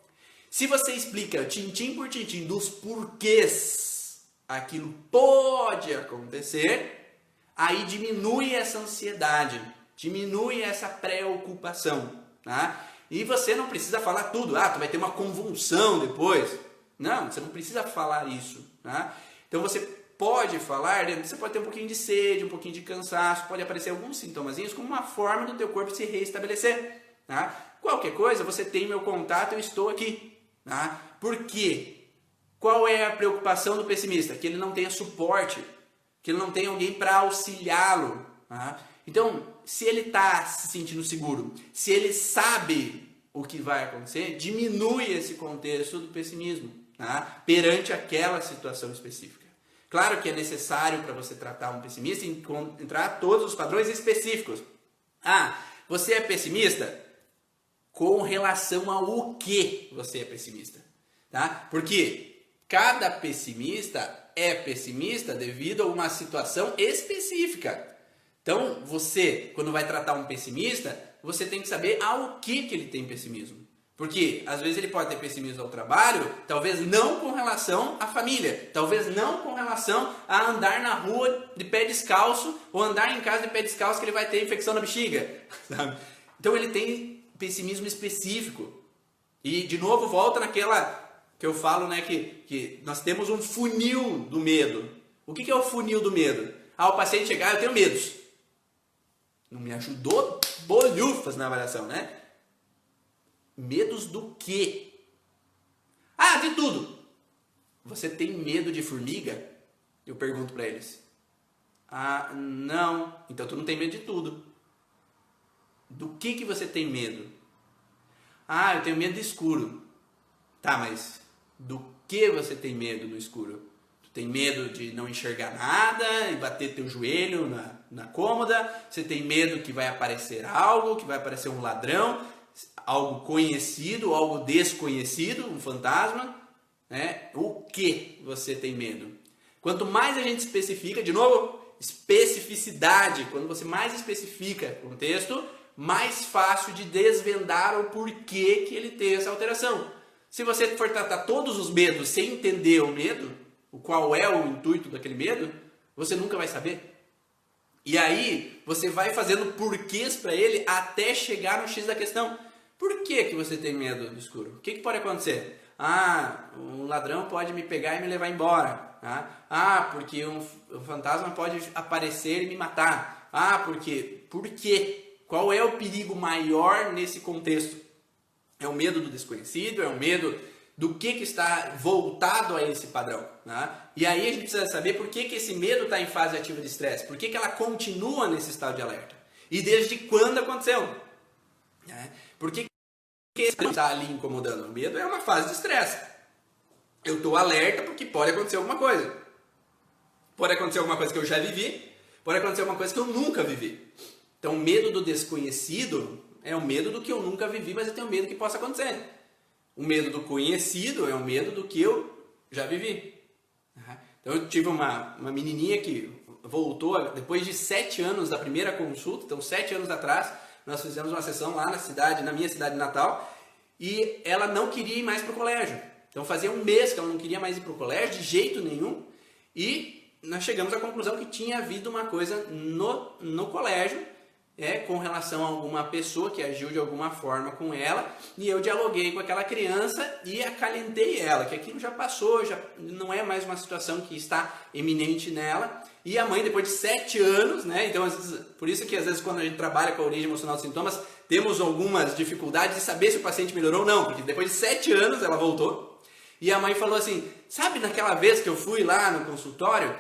Se você explica tintim por tintim dos porquês aquilo pode acontecer, aí diminui essa ansiedade, diminui essa preocupação, tá? E você não precisa falar tudo, tu vai ter uma convulsão depois. Não, você não precisa falar isso, tá? Então você pode falar, você pode ter um pouquinho de sede, um pouquinho de cansaço, pode aparecer alguns sintomazinhos como uma forma do teu corpo se reestabelecer, tá? Qualquer coisa, você tem meu contato, eu estou aqui. Por quê? Qual é a preocupação do pessimista? Que ele não tenha suporte, que ele não tenha alguém para auxiliá-lo. Então, se ele está se sentindo seguro, se ele sabe o que vai acontecer, diminui esse contexto do pessimismo perante aquela situação específica. Claro que é necessário para você tratar um pessimista encontrar todos os padrões específicos. Você é pessimista? Com relação ao que você é pessimista, tá? Porque cada pessimista é pessimista devido a uma situação específica. Então, você, quando vai tratar um pessimista, você tem que saber ao que ele tem pessimismo. Porque às vezes ele pode ter pessimismo ao trabalho, talvez não com relação à família, talvez não com relação a andar na rua de pé descalço ou andar em casa de pé descalço que ele vai ter infecção na bexiga, sabe? Então ele tem pessimismo específico. E de novo volta naquela que eu falo, né, que nós temos um funil do medo. O que é o funil do medo? O paciente chegar, eu tenho medos. Não me ajudou bolhufas na avaliação, né? Medos do quê? De tudo. Você tem medo de formiga? Eu pergunto para eles. Não. Então tu não tem medo de tudo. Do que você tem medo? Eu tenho medo do escuro. Tá, mas do que você tem medo do escuro? Tu tem medo de não enxergar nada e bater teu joelho na cômoda? Você tem medo que vai aparecer algo, que vai aparecer um ladrão, algo conhecido, algo desconhecido, um fantasma? Né? O que você tem medo? Quanto mais a gente especifica, de novo, especificidade. Quando você mais especifica o contexto, mais fácil de desvendar o porquê que ele tem essa alteração. Se você for tratar todos os medos sem entender o medo, qual é o intuito daquele medo, você nunca vai saber. E aí, você vai fazendo porquês para ele até chegar no X da questão. Por que você tem medo do escuro? O que pode acontecer? Um ladrão pode me pegar e me levar embora. Porque um fantasma pode aparecer e me matar. Por quê? Qual é o perigo maior nesse contexto? É o medo do desconhecido? É o medo do que está voltado a esse padrão? Né? E aí a gente precisa saber por que esse medo está em fase ativa de estresse. Por que ela continua nesse estado de alerta? E desde quando aconteceu? Né? Por que está ali incomodando? O medo é uma fase de estresse. Eu estou alerta porque pode acontecer alguma coisa. Pode acontecer alguma coisa que eu já vivi. Pode acontecer alguma coisa que eu nunca vivi. Então, o medo do desconhecido é o medo do que eu nunca vivi, mas eu tenho medo que possa acontecer. O medo do conhecido é o medo do que eu já vivi. Então, eu tive uma menininha que voltou depois de 7 anos da primeira consulta. Então, 7 anos atrás, nós fizemos uma sessão lá na minha cidade natal, e ela não queria ir mais para o colégio. Então, fazia um mês que ela não queria mais ir para o colégio, de jeito nenhum, e nós chegamos à conclusão que tinha havido uma coisa no colégio, com relação a alguma pessoa que agiu de alguma forma com ela, e eu dialoguei com aquela criança e acalentei ela, que aquilo já passou, já não é mais uma situação que está eminente nela. E a mãe, depois de 7 anos, né? Então, por isso que às vezes quando a gente trabalha com a origem emocional dos sintomas, temos algumas dificuldades de saber se o paciente melhorou ou não, porque depois de 7 anos ela voltou, e a mãe falou assim, sabe naquela vez que eu fui lá no consultório,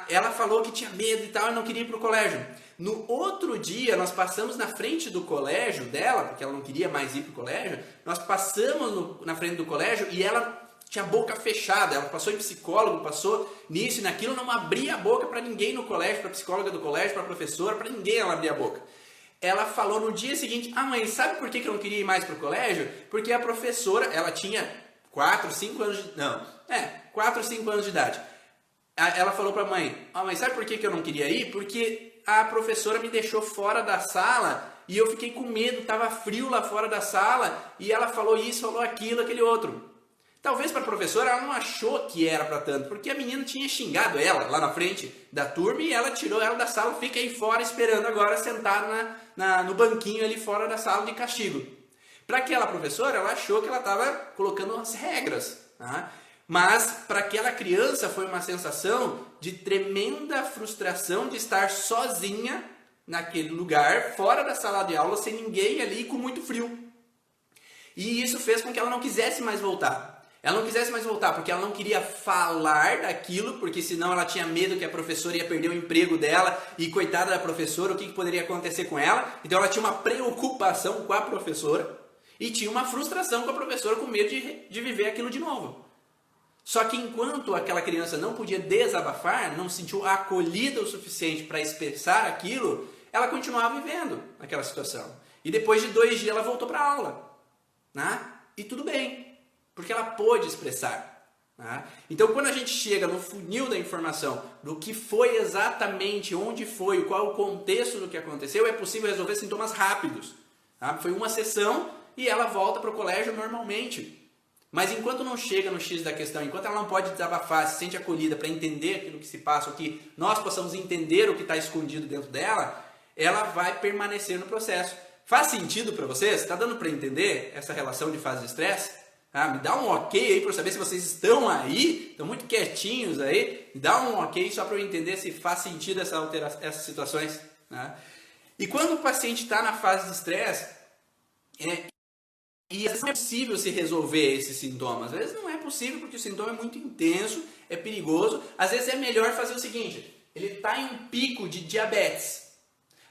ela falou que tinha medo e tal, e não queria ir para o colégio. No outro dia, nós passamos na frente do colégio dela, porque ela não queria mais ir para o colégio, nós passamos na frente do colégio e ela tinha a boca fechada, ela passou em psicólogo, passou nisso e naquilo, não abria a boca para ninguém no colégio, para a psicóloga do colégio, para a professora, para ninguém ela abria a boca. Ela falou no dia seguinte, mãe, sabe por que eu não queria ir mais para o colégio? Porque a professora, ela tinha 4 ou 5 anos de idade. Ela falou para a mãe, mãe, sabe por que eu não queria ir? Porque a professora me deixou fora da sala e eu fiquei com medo, estava frio lá fora da sala e ela falou isso, falou aquilo, aquele outro. Talvez para a professora ela não achou que era para tanto, porque a menina tinha xingado ela lá na frente da turma e ela tirou ela da sala, fica aí fora esperando agora sentado no banquinho ali fora da sala de castigo. Para aquela professora, ela achou que ela estava colocando as regras, tá? Mas para aquela criança foi uma sensação de tremenda frustração de estar sozinha naquele lugar, fora da sala de aula, sem ninguém ali e com muito frio. E isso fez com que ela não quisesse mais voltar. Ela não quisesse mais voltar porque ela não queria falar daquilo, porque senão ela tinha medo que a professora ia perder o emprego dela e coitada da professora, o que poderia acontecer com ela. Então ela tinha uma preocupação com a professora e tinha uma frustração com a professora, com medo de viver aquilo de novo. Só que enquanto aquela criança não podia desabafar, não se sentiu acolhida o suficiente para expressar aquilo, ela continuava vivendo aquela situação. E depois de 2 dias ela voltou para a aula. Né? E tudo bem, porque ela pôde expressar. Né? Então quando a gente chega no funil da informação, do que foi exatamente, onde foi, qual o contexto do que aconteceu, é possível resolver sintomas rápidos. Tá? Foi uma sessão e ela volta para o colégio normalmente. Mas enquanto não chega no X da questão, enquanto ela não pode desabafar, se sente acolhida para entender aquilo que se passa, ou que nós possamos entender o que está escondido dentro dela, ela vai permanecer no processo. Faz sentido para vocês? Está dando para entender essa relação de fase de estresse? Me dá um ok aí para eu saber se vocês estão aí, estão muito quietinhos aí. Me dá um ok só para eu entender se faz sentido essas situações. Né? E quando o paciente está na fase de estresse, e às vezes não é possível se resolver esses sintomas. Às vezes não é possível porque o sintoma é muito intenso, é perigoso. Às vezes é melhor fazer o seguinte, ele está em um pico de diabetes.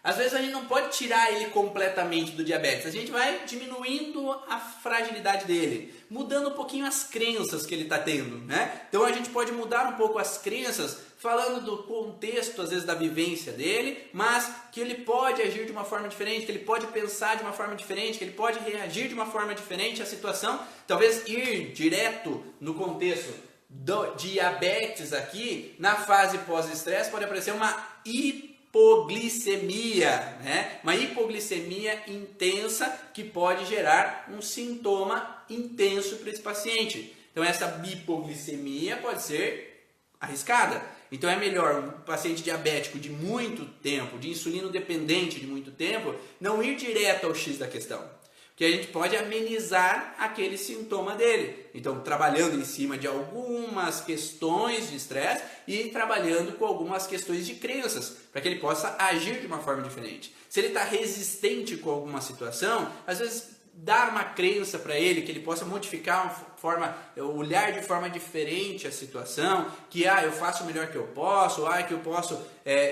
Às vezes a gente não pode tirar ele completamente do diabetes. A gente vai diminuindo a fragilidade dele, mudando um pouquinho as crenças que ele está tendo. Né? Então a gente pode mudar um pouco as crenças, falando do contexto, às vezes, da vivência dele, mas que ele pode agir de uma forma diferente, que ele pode pensar de uma forma diferente, que ele pode reagir de uma forma diferente à situação. Talvez ir direto no contexto do diabetes aqui, na fase pós-estresse, pode aparecer uma hipoglicemia, né? Uma hipoglicemia intensa que pode gerar um sintoma intenso para esse paciente. Então essa hipoglicemia pode ser arriscada. Então é melhor um paciente diabético de muito tempo, de insulino dependente de muito tempo, não ir direto ao X da questão. Porque a gente pode amenizar aquele sintoma dele. Então, trabalhando em cima de algumas questões de estresse e trabalhando com algumas questões de crenças, para que ele possa agir de uma forma diferente. Se ele está resistente com alguma situação, às vezes dar uma crença para ele, que ele possa modificar olhar de forma diferente a situação, que eu faço o melhor que eu posso, que eu posso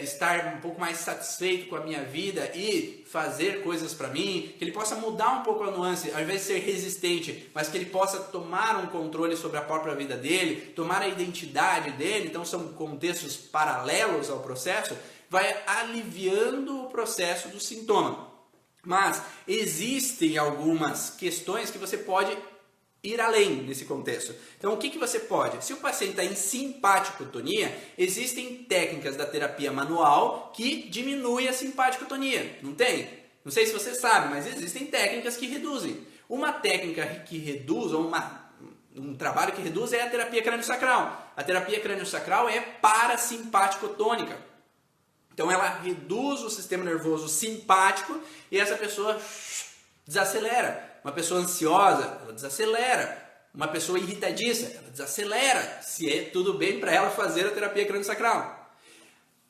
estar um pouco mais satisfeito com a minha vida e fazer coisas para mim, que ele possa mudar um pouco a nuance, ao invés de ser resistente, mas que ele possa tomar um controle sobre a própria vida dele, tomar a identidade dele. Então são contextos paralelos ao processo, vai aliviando o processo do sintoma. Mas existem algumas questões que você pode ir além nesse contexto. Então, o que você pode? Se o paciente está em simpaticotonia, existem técnicas da terapia manual que diminuem a simpaticotonia. Não tem? Não sei se você sabe, mas existem técnicas que reduzem. Uma técnica que reduz, ou um trabalho que reduz, é a terapia crânio-sacral. A terapia crânio-sacral é parasimpaticotônica. Então ela reduz o sistema nervoso simpático e essa pessoa desacelera. Uma pessoa ansiosa, ela desacelera. Uma pessoa irritadiça, ela desacelera. Se é tudo bem para ela fazer a terapia crânio-sacral.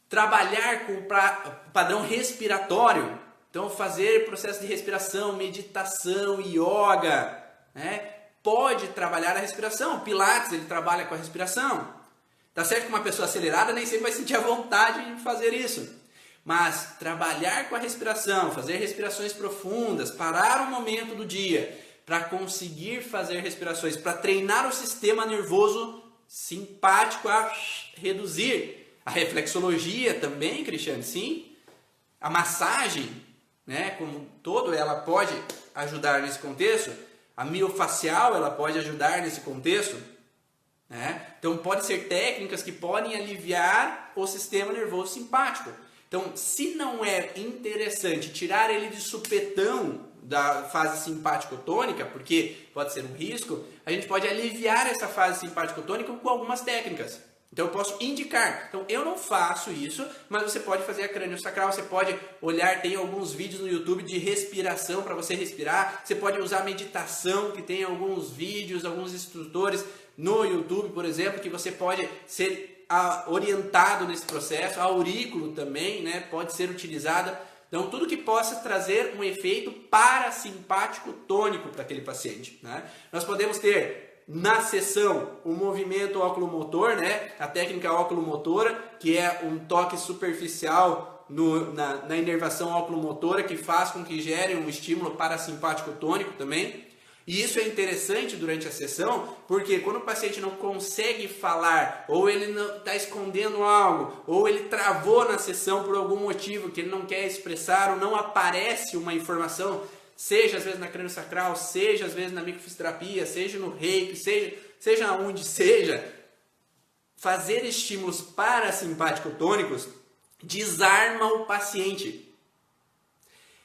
Trabalhar com o padrão respiratório. Então fazer processo de respiração, meditação, yoga. Né? Pode trabalhar a respiração. Pilates, ele trabalha com a respiração. Tá certo que uma pessoa acelerada nem sempre vai sentir a vontade de fazer isso. Mas trabalhar com a respiração, fazer respirações profundas, parar um momento do dia para conseguir fazer respirações, para treinar o sistema nervoso simpático a reduzir. A reflexologia também, Cristiane, sim. A massagem, né, como um todo, ela pode ajudar nesse contexto. A miofacial, ela pode ajudar nesse contexto. Então pode ser técnicas que podem aliviar o sistema nervoso simpático. Então, se não é interessante tirar ele de supetão da fase simpático-tônica, porque pode ser um risco, a gente pode aliviar essa fase simpático-tônica com algumas técnicas. Então eu posso indicar. Então eu não faço isso, mas você pode fazer a crânio-sacral, você pode olhar, tem alguns vídeos no YouTube de respiração para você respirar, você pode usar meditação, que tem alguns vídeos, alguns instrutores no YouTube, por exemplo, que você pode ser orientado nesse processo. A aurículo também, né, pode ser utilizada. Então, tudo que possa trazer um efeito parasimpático tônico para aquele paciente. Né? Nós podemos ter na sessão o movimento oculomotor, né, a técnica oculomotora, que é um toque superficial na inervação oculomotora, que faz com que gere um estímulo parasimpático tônico também. E isso é interessante durante a sessão, porque quando o paciente não consegue falar, ou ele não está escondendo algo, ou ele travou na sessão por algum motivo que ele não quer expressar, ou não aparece uma informação, seja às vezes na crânio-sacral, seja às vezes na microfisioterapia, seja no reiki, seja onde seja, fazer estímulos parasimpático-tônicos desarma o paciente.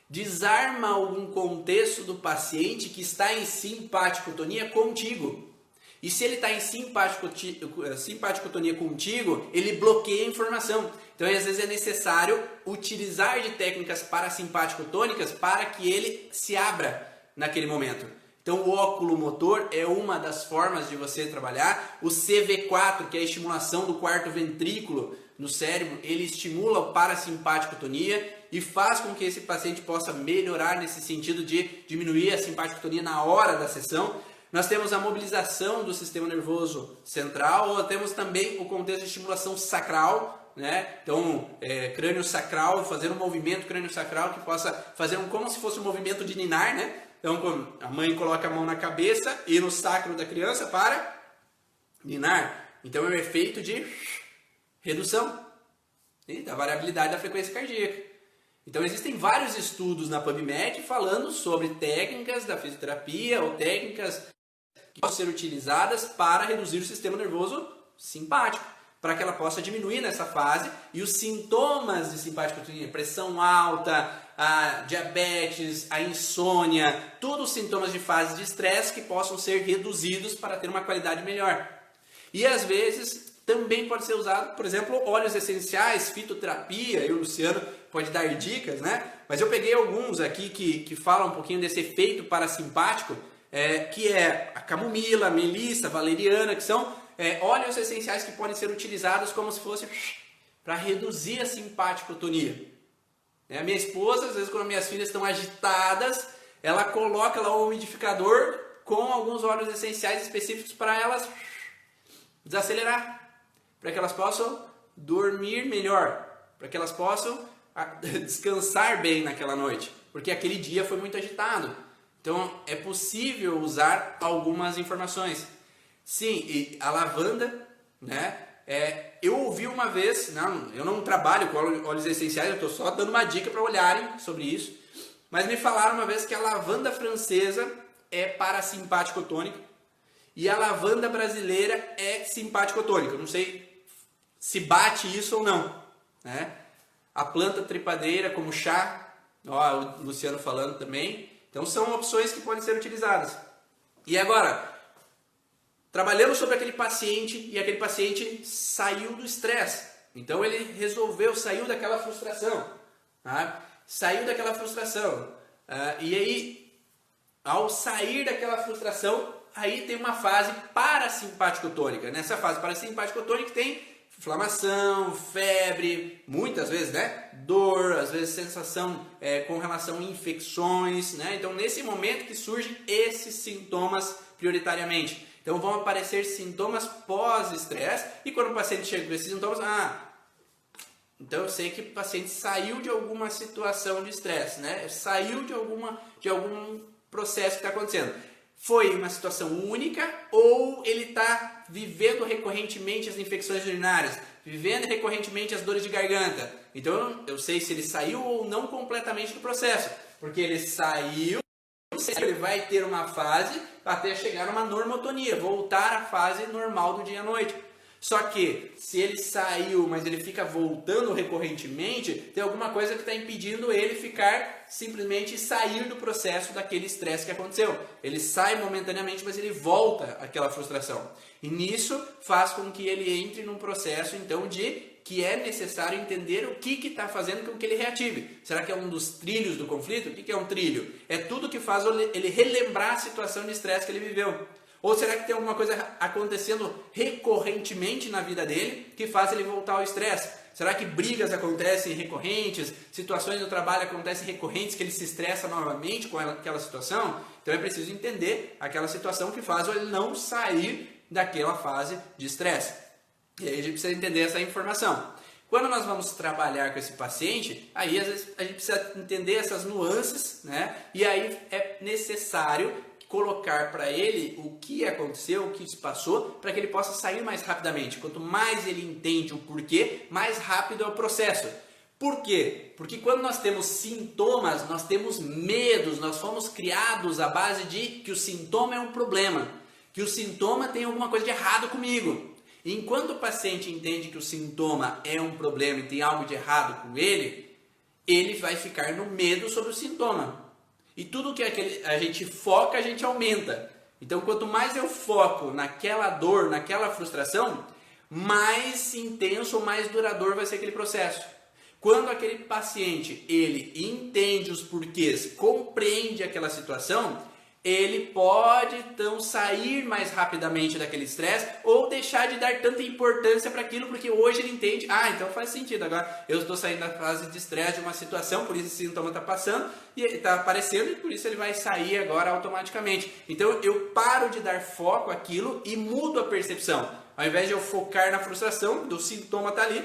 Desarma algum contexto do paciente que está em simpaticotonia contigo. E se ele está em simpaticotonia contigo, ele bloqueia a informação. Então, às vezes é necessário utilizar de técnicas parasimpaticotônicas para que ele se abra naquele momento. Então, o óculo motor é uma das formas de você trabalhar. O CV4, que é a estimulação do quarto ventrículo no cérebro, ele estimula a parasimpaticotonia e faz com que esse paciente possa melhorar nesse sentido de diminuir a simpaticotonia na hora da sessão. Nós temos a mobilização do sistema nervoso central, ou temos também o contexto de estimulação sacral, né? Então, crânio sacral, fazer um movimento crânio sacral que possa fazer como se fosse um movimento de ninar, né? Então, a mãe coloca a mão na cabeça e no sacro da criança para ninar. Então, é um efeito de redução da variabilidade da frequência cardíaca. Então, existem vários estudos na PubMed falando sobre técnicas da fisioterapia ou técnicas que podem ser utilizadas para reduzir o sistema nervoso simpático, para que ela possa diminuir nessa fase e os sintomas de simpaticotonia, pressão alta, a diabetes, a insônia, todos os sintomas de fase de estresse que possam ser reduzidos para ter uma qualidade melhor. E às vezes também pode ser usado, por exemplo, óleos essenciais, fitoterapia, e o Luciano pode dar dicas, né? Mas eu peguei alguns aqui que falam um pouquinho desse efeito parasimpático, que é a camomila, a melissa, a valeriana, que são óleos essenciais que podem ser utilizados como se fosse para reduzir a simpaticotonia. A minha esposa, às vezes quando minhas filhas estão agitadas, ela coloca lá o umidificador com alguns óleos essenciais específicos para elas desacelerar, para que elas possam dormir melhor, para que elas possam descansar bem naquela noite, porque aquele dia foi muito agitado. Então é possível usar algumas informações. Sim, e a lavanda, né? Eu ouvi uma vez, eu não trabalho com óleos essenciais, eu estou só dando uma dica para olharem sobre isso, mas me falaram uma vez que a lavanda francesa é parasimpaticotônica e a lavanda brasileira é simpaticotônica. Eu não sei se bate isso ou não, né? A planta trepadeira como chá, o Luciano falando também. Então são opções que podem ser utilizadas. E agora, trabalhamos sobre aquele paciente e aquele paciente saiu do estresse. Então ele saiu daquela frustração. Tá? Saiu daquela frustração. E aí, ao sair daquela frustração, aí tem uma fase parasimpaticotônica. Nessa fase parasimpaticotônica tem inflamação, febre, muitas vezes, né? Dor, às vezes sensação com relação a infecções, né? Então, nesse momento que surgem esses sintomas prioritariamente. Então, vão aparecer sintomas pós-estresse e quando o paciente chega com esses sintomas, então eu sei que o paciente saiu de alguma situação de estresse, né? Saiu de algum processo que está acontecendo. Foi uma situação única ou ele está vivendo recorrentemente as infecções urinárias, vivendo recorrentemente as dores de garganta. Então eu sei se ele saiu ou não completamente do processo, porque ele saiu, ele vai ter uma fase até chegar a uma normotonia, voltar à fase normal do dia à noite. Só que se ele saiu, mas ele fica voltando recorrentemente, tem alguma coisa que está impedindo ele ficar simplesmente sair do processo daquele estresse que aconteceu. Ele sai momentaneamente, mas ele volta àquela frustração. E nisso faz com que ele entre num processo então que é necessário entender o que está fazendo com que ele reative. Será que é um dos trilhos do conflito? O que é um trilho? É tudo que faz ele relembrar a situação de estresse que ele viveu. Ou será que tem alguma coisa acontecendo recorrentemente na vida dele que faz ele voltar ao estresse? Será que brigas acontecem recorrentes, situações do trabalho acontecem recorrentes que ele se estressa novamente com aquela situação? Então é preciso entender aquela situação que faz ele não sair daquela fase de estresse. E aí a gente precisa entender essa informação. Quando nós vamos trabalhar com esse paciente, aí às vezes a gente precisa entender essas nuances, né? E aí é necessário colocar para ele o que aconteceu, o que se passou, para que ele possa sair mais rapidamente. Quanto mais ele entende o porquê, mais rápido é o processo. Por quê? Porque quando nós temos sintomas, nós temos medos, nós fomos criados à base de que o sintoma é um problema, que o sintoma tem alguma coisa de errado comigo. Enquanto o paciente entende que o sintoma é um problema e tem algo de errado com ele, ele vai ficar no medo sobre o sintoma. E tudo que a gente foca, a gente aumenta. Então, quanto mais eu foco naquela dor, naquela frustração, mais intenso, mais duradouro vai ser aquele processo. Quando aquele paciente, ele entende os porquês, compreende aquela situação, ele pode então sair mais rapidamente daquele estresse ou deixar de dar tanta importância para aquilo, porque hoje ele entende, então faz sentido, agora eu estou saindo da fase de estresse de uma situação, por isso esse sintoma está passando, e ele está aparecendo, e por isso ele vai sair agora automaticamente. Então eu paro de dar foco àquilo e mudo a percepção. Ao invés de eu focar na frustração, do sintoma tá ali,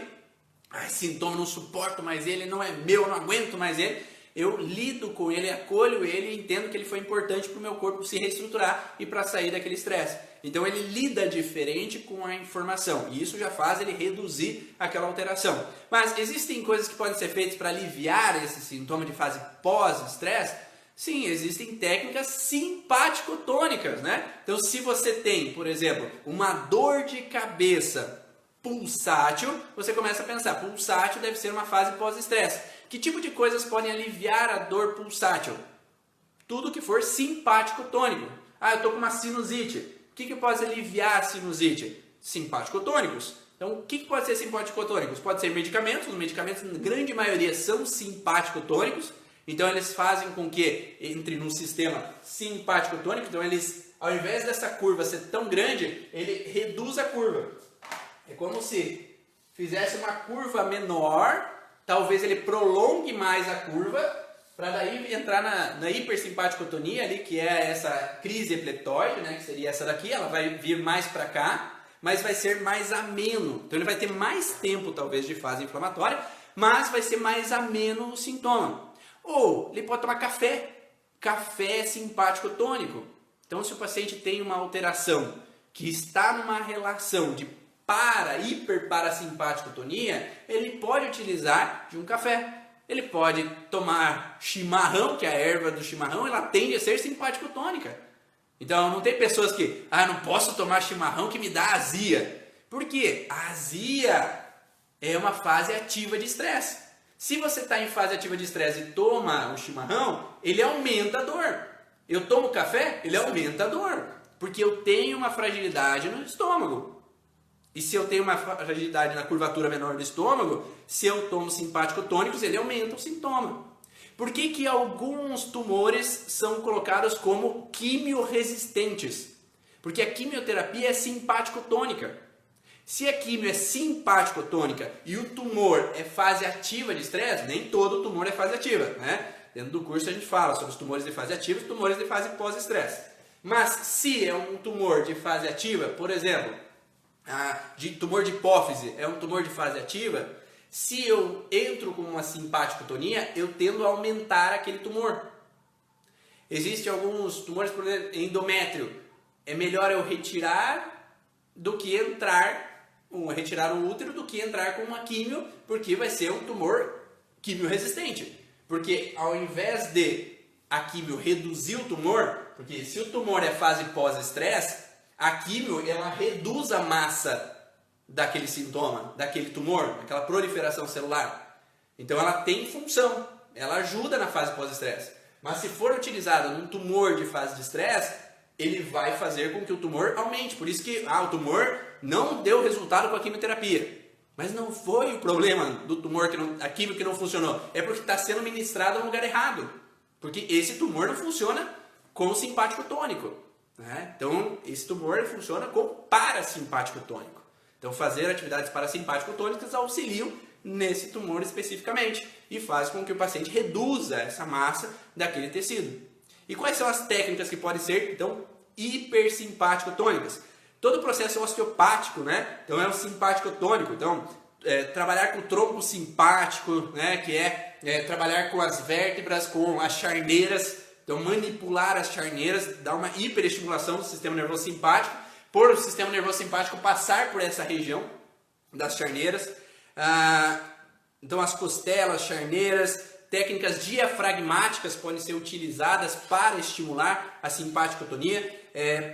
sintoma, não suporto mais ele, não é meu, não aguento mais ele, eu lido com ele, acolho ele e entendo que ele foi importante para o meu corpo se reestruturar e para sair daquele estresse. Então ele lida diferente com a informação e isso já faz ele reduzir aquela alteração. Mas existem coisas que podem ser feitas para aliviar esse sintoma de fase pós-estresse? Sim, existem técnicas simpático-tônicas, né? Então se você tem, por exemplo, uma dor de cabeça pulsátil, você começa a pensar, pulsátil deve ser uma fase pós-estresse. Que tipo de coisas podem aliviar a dor pulsátil? Tudo que for simpático-tônico. Eu estou com uma sinusite. O que pode aliviar a sinusite? Simpático-tônicos. Então, o que pode ser simpático-tônicos? Pode ser medicamentos. Os medicamentos, na grande maioria, são simpático-tônicos. Então, eles fazem com que entre num sistema simpático-tônico. Então, eles, ao invés dessa curva ser tão grande, ele reduz a curva. É como se fizesse uma curva menor. Talvez ele prolongue mais a curva para daí entrar na hipersimpaticotonia ali, que é essa crise epileptóide, né, que seria essa daqui, ela vai vir mais para cá, mas vai ser mais ameno. Então ele vai ter mais tempo talvez de fase inflamatória, mas vai ser mais ameno o sintoma. Ou ele pode tomar café. Café é simpático-tônico. Então se o paciente tem uma alteração que está numa relação de hiperparasimpaticotonia, ele pode utilizar de um café. Ele pode tomar chimarrão, que é a erva do chimarrão, ela tende a ser simpático-tônica. Então não tem pessoas que, não posso tomar chimarrão que me dá azia. Por quê? A azia é uma fase ativa de estresse. Se você está em fase ativa de estresse e toma o chimarrão, ele aumenta a dor. Eu tomo café, ele aumenta a dor. Porque eu tenho uma fragilidade no estômago. E se eu tenho uma fragilidade na curvatura menor do estômago, se eu tomo simpático-tônicos, ele aumenta o sintoma. Por que alguns tumores são colocados como quimioresistentes? Porque a quimioterapia é simpático-tônica. Se a quimio é simpático-tônica e o tumor é fase ativa de estresse, nem todo tumor é fase ativa, né? Dentro do curso a gente fala sobre os tumores de fase ativa e os tumores de fase pós-estresse. Mas se é um tumor de fase ativa, por exemplo, de tumor de hipófise é um tumor de fase ativa, se eu entro com uma simpaticotonia, eu tendo a aumentar aquele tumor. Existem alguns tumores, por exemplo, endométrio. É melhor eu retirar do que retirar o útero do que entrar com uma químio, porque vai ser um tumor quimio-resistente. Porque ao invés de a químio reduzir o tumor, porque se o tumor é fase pós-estresse, a químio, ela reduz a massa daquele sintoma, daquele tumor, daquela proliferação celular. Então ela tem função, ela ajuda na fase pós-estresse. Mas se for utilizada num tumor de fase de estresse, ele vai fazer com que o tumor aumente. Por isso que o tumor não deu resultado com a quimioterapia. Mas não foi o problema do tumor, a quimio que não funcionou. É porque está sendo ministrado no lugar errado. Porque esse tumor não funciona com o simpático tônico. Então, esse tumor funciona como parasimpático tônico. Então, fazer atividades parasimpático tônicas auxiliam nesse tumor especificamente e faz com que o paciente reduza essa massa daquele tecido. E quais são as técnicas que podem ser, então, hipersimpático tônicas? Todo o processo osteopático, né? Então, é um simpático tônico. Então, trabalhar com o tronco simpático, né? Que é trabalhar com as vértebras, com as charneiras. Então, manipular as charneiras, dar uma hiperestimulação do sistema nervoso simpático, por o sistema nervoso simpático passar por essa região das charneiras. Então, as costelas, charneiras, técnicas diafragmáticas podem ser utilizadas para estimular a simpaticotonia.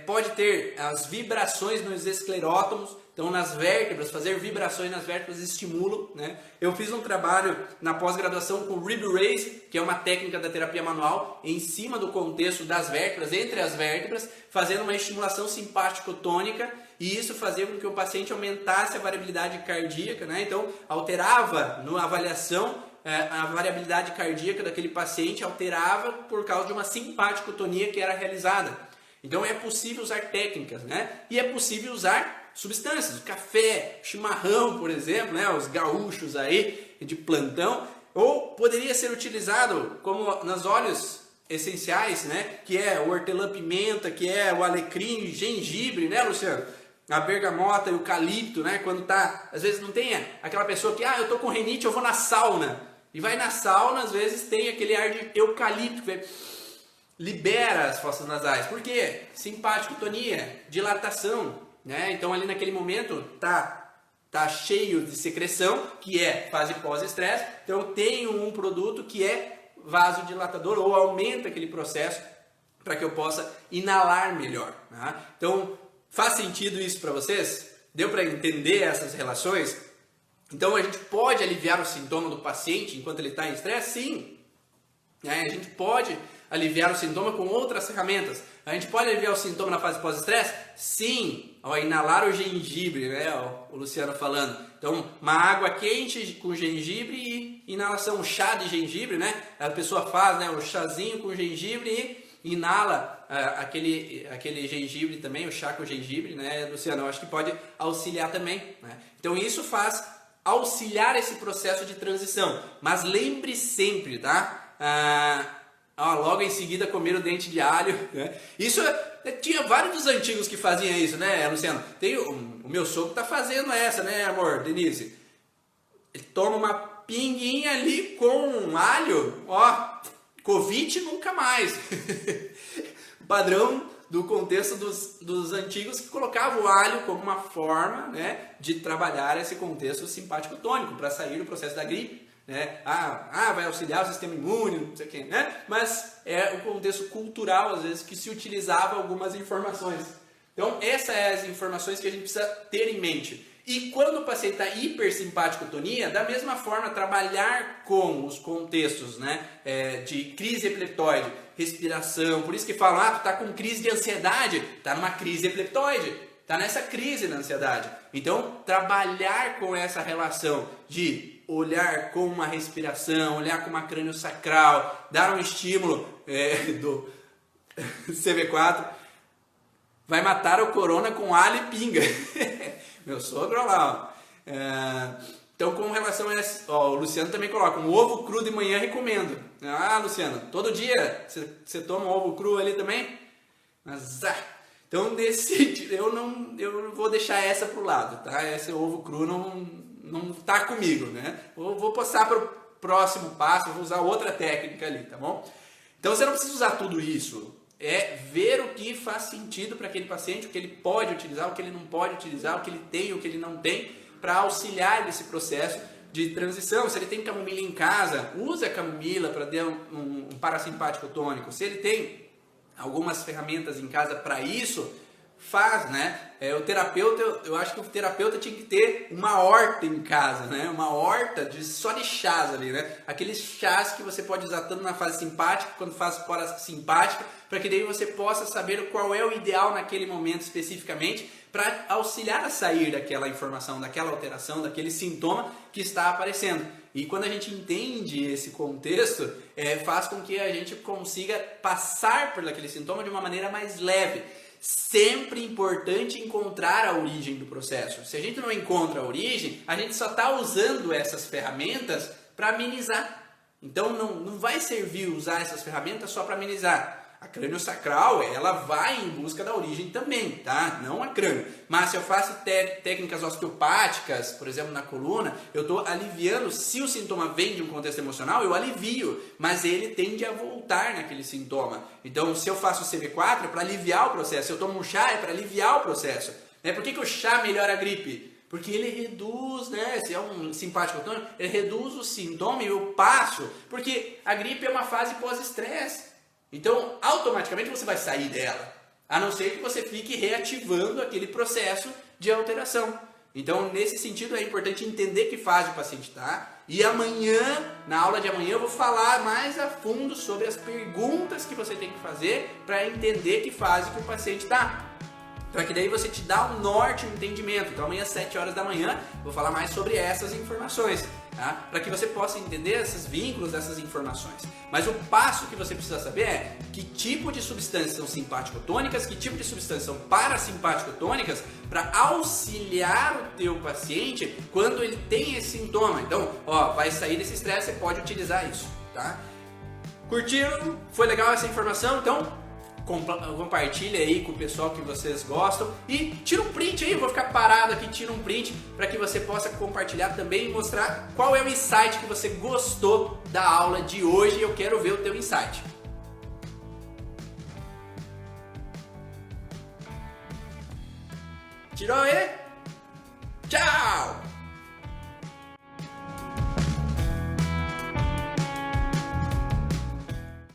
Pode ter as vibrações nos esclerótomos. Então, nas vértebras, fazer vibrações nas vértebras estimula, né? Eu fiz um trabalho na pós-graduação com Rib Raise, que é uma técnica da terapia manual, em cima do contexto das vértebras, entre as vértebras, fazendo uma estimulação simpático-tônica, e isso fazia com que o paciente aumentasse a variabilidade cardíaca, né? Então, alterava na avaliação a variabilidade cardíaca daquele paciente, alterava por causa de uma simpaticotonia que era realizada. Então, é possível usar técnicas, né? E é possível usar substâncias, o café, chimarrão, por exemplo, né? Os gaúchos aí de plantão, ou poderia ser utilizado como nos óleos essenciais, né? Que é o hortelã-pimenta, que é o alecrim, gengibre, né, Luciano? A bergamota e o eucalipto, né? Quando tá, às vezes não tem aquela pessoa que, eu tô com rinite, eu vou na sauna. E vai na sauna, às vezes tem aquele ar de eucalipto que libera as fossas nasais. Por quê? Simpaticotonia, dilatação, né? Então ali naquele momento tá cheio de secreção, que é fase pós-estresse. Então tem um produto que é vasodilatador ou aumenta aquele processo para que eu possa inalar melhor, né? Então, faz sentido isso para vocês? Deu para entender essas relações? Então a gente pode aliviar o sintoma do paciente enquanto ele está em estresse? Sim. A gente pode aliviar o sintoma com outras ferramentas. A gente pode aliviar o sintoma na fase pós-estresse? Sim. Ao inalar o gengibre, né? O Luciano falando. Então, uma água quente com gengibre e inalação, um chá de gengibre, né? A pessoa faz, né, o chazinho com gengibre e inala aquele gengibre também, o chá com gengibre, né, Luciano? Eu acho que pode auxiliar também, né? Então, isso faz auxiliar esse processo de transição. Mas lembre sempre, tá? Logo em seguida comer o dente de alho, né? Isso tinha vários dos antigos que faziam isso, né, Luciano? Tem o meu sogro tá fazendo essa, né, amor, Denise? Ele toma uma pinguinha ali com alho, Covid nunca mais. O padrão do contexto dos antigos que colocavam o alho como uma forma, né, de trabalhar esse contexto simpático-tônico para sair do processo da gripe, né? Vai auxiliar o sistema imune, não sei o que, né? Mas é o contexto cultural, às vezes, que se utilizava algumas informações. Então, essas são as informações que a gente precisa ter em mente. E quando o paciente está hipersimpaticotonia, da mesma forma, trabalhar com os contextos, né, de crise epileptoide, respiração, por isso que falam, tu está com crise de ansiedade, está numa crise epileptoide, está nessa crise da ansiedade. Então, trabalhar com essa relação de olhar com uma respiração, olhar com uma crânio-sacral, dar um estímulo do CV4, vai matar o corona com alho e pinga. Meu sogro lá, então, com relação a esse, o Luciano também coloca, um ovo cru de manhã recomendo. Luciano, todo dia você toma um ovo cru ali também? Mas, então eu vou deixar essa pro lado, tá? Esse ovo cru não tá comigo, né? Vou passar para o próximo passo, vou usar outra técnica ali, tá bom? Então, você não precisa usar tudo isso. É ver o que faz sentido para aquele paciente, o que ele pode utilizar, o que ele não pode utilizar, o que ele tem, o que ele não tem, para auxiliar nesse processo de transição. Se ele tem camomila em casa, use a camomila para dar um parasimpático tônico. Se ele tem algumas ferramentas em casa para isso, faz, né? O terapeuta, eu acho que o terapeuta tinha que ter uma horta em casa, né? Uma horta só de chás ali, né? Aqueles chás que você pode usar tanto na fase simpática quanto na fase parasimpática, para que daí você possa saber qual é o ideal naquele momento especificamente, para auxiliar a sair daquela informação, daquela alteração, daquele sintoma que está aparecendo. E quando a gente entende esse contexto, faz com que a gente consiga passar por aquele sintoma de uma maneira mais leve. Sempre importante encontrar a origem do processo. Se a gente não encontra a origem, a gente só está usando essas ferramentas para amenizar. Então não vai servir usar essas ferramentas só para amenizar. A crânio-sacral, ela vai em busca da origem também, tá? Não a crânio. Mas se eu faço técnicas osteopáticas, por exemplo, na coluna, eu estou aliviando. Se o sintoma vem de um contexto emocional, eu alivio, mas ele tende a voltar naquele sintoma. Então, se eu faço o CV4, é para aliviar o processo. Se eu tomo um chá, é para aliviar o processo. Por que o chá melhora a gripe? Porque ele reduz, né? Se é um simpático tônico, ele reduz o sintoma e eu passo. Porque a gripe é uma fase pós-estresse. Então, automaticamente você vai sair dela, a não ser que você fique reativando aquele processo de alteração. Então, nesse sentido, é importante entender que fase o paciente está. E amanhã, na aula de amanhã, eu vou falar mais a fundo sobre as perguntas que você tem que fazer para entender que fase que o paciente está. Para que daí você te dá um norte, um entendimento. Então amanhã às 7 horas da manhã eu vou falar mais sobre essas informações, tá? Para que você possa entender esses vínculos, essas informações. Mas o passo que você precisa saber é que tipo de substâncias são simpático-tônicas, que tipo de substâncias são parasimpático-tônicas, para auxiliar o teu paciente quando ele tem esse sintoma. Então, vai sair desse estresse, você pode utilizar isso, tá? Curtiram? Foi legal essa informação? Então compartilha aí com o pessoal que vocês gostam e tira um print aí, eu vou ficar parado aqui, tira um print para que você possa compartilhar também e mostrar qual é o insight que você gostou da aula de hoje. Eu quero ver o teu insight. Tirou aí? Tchau!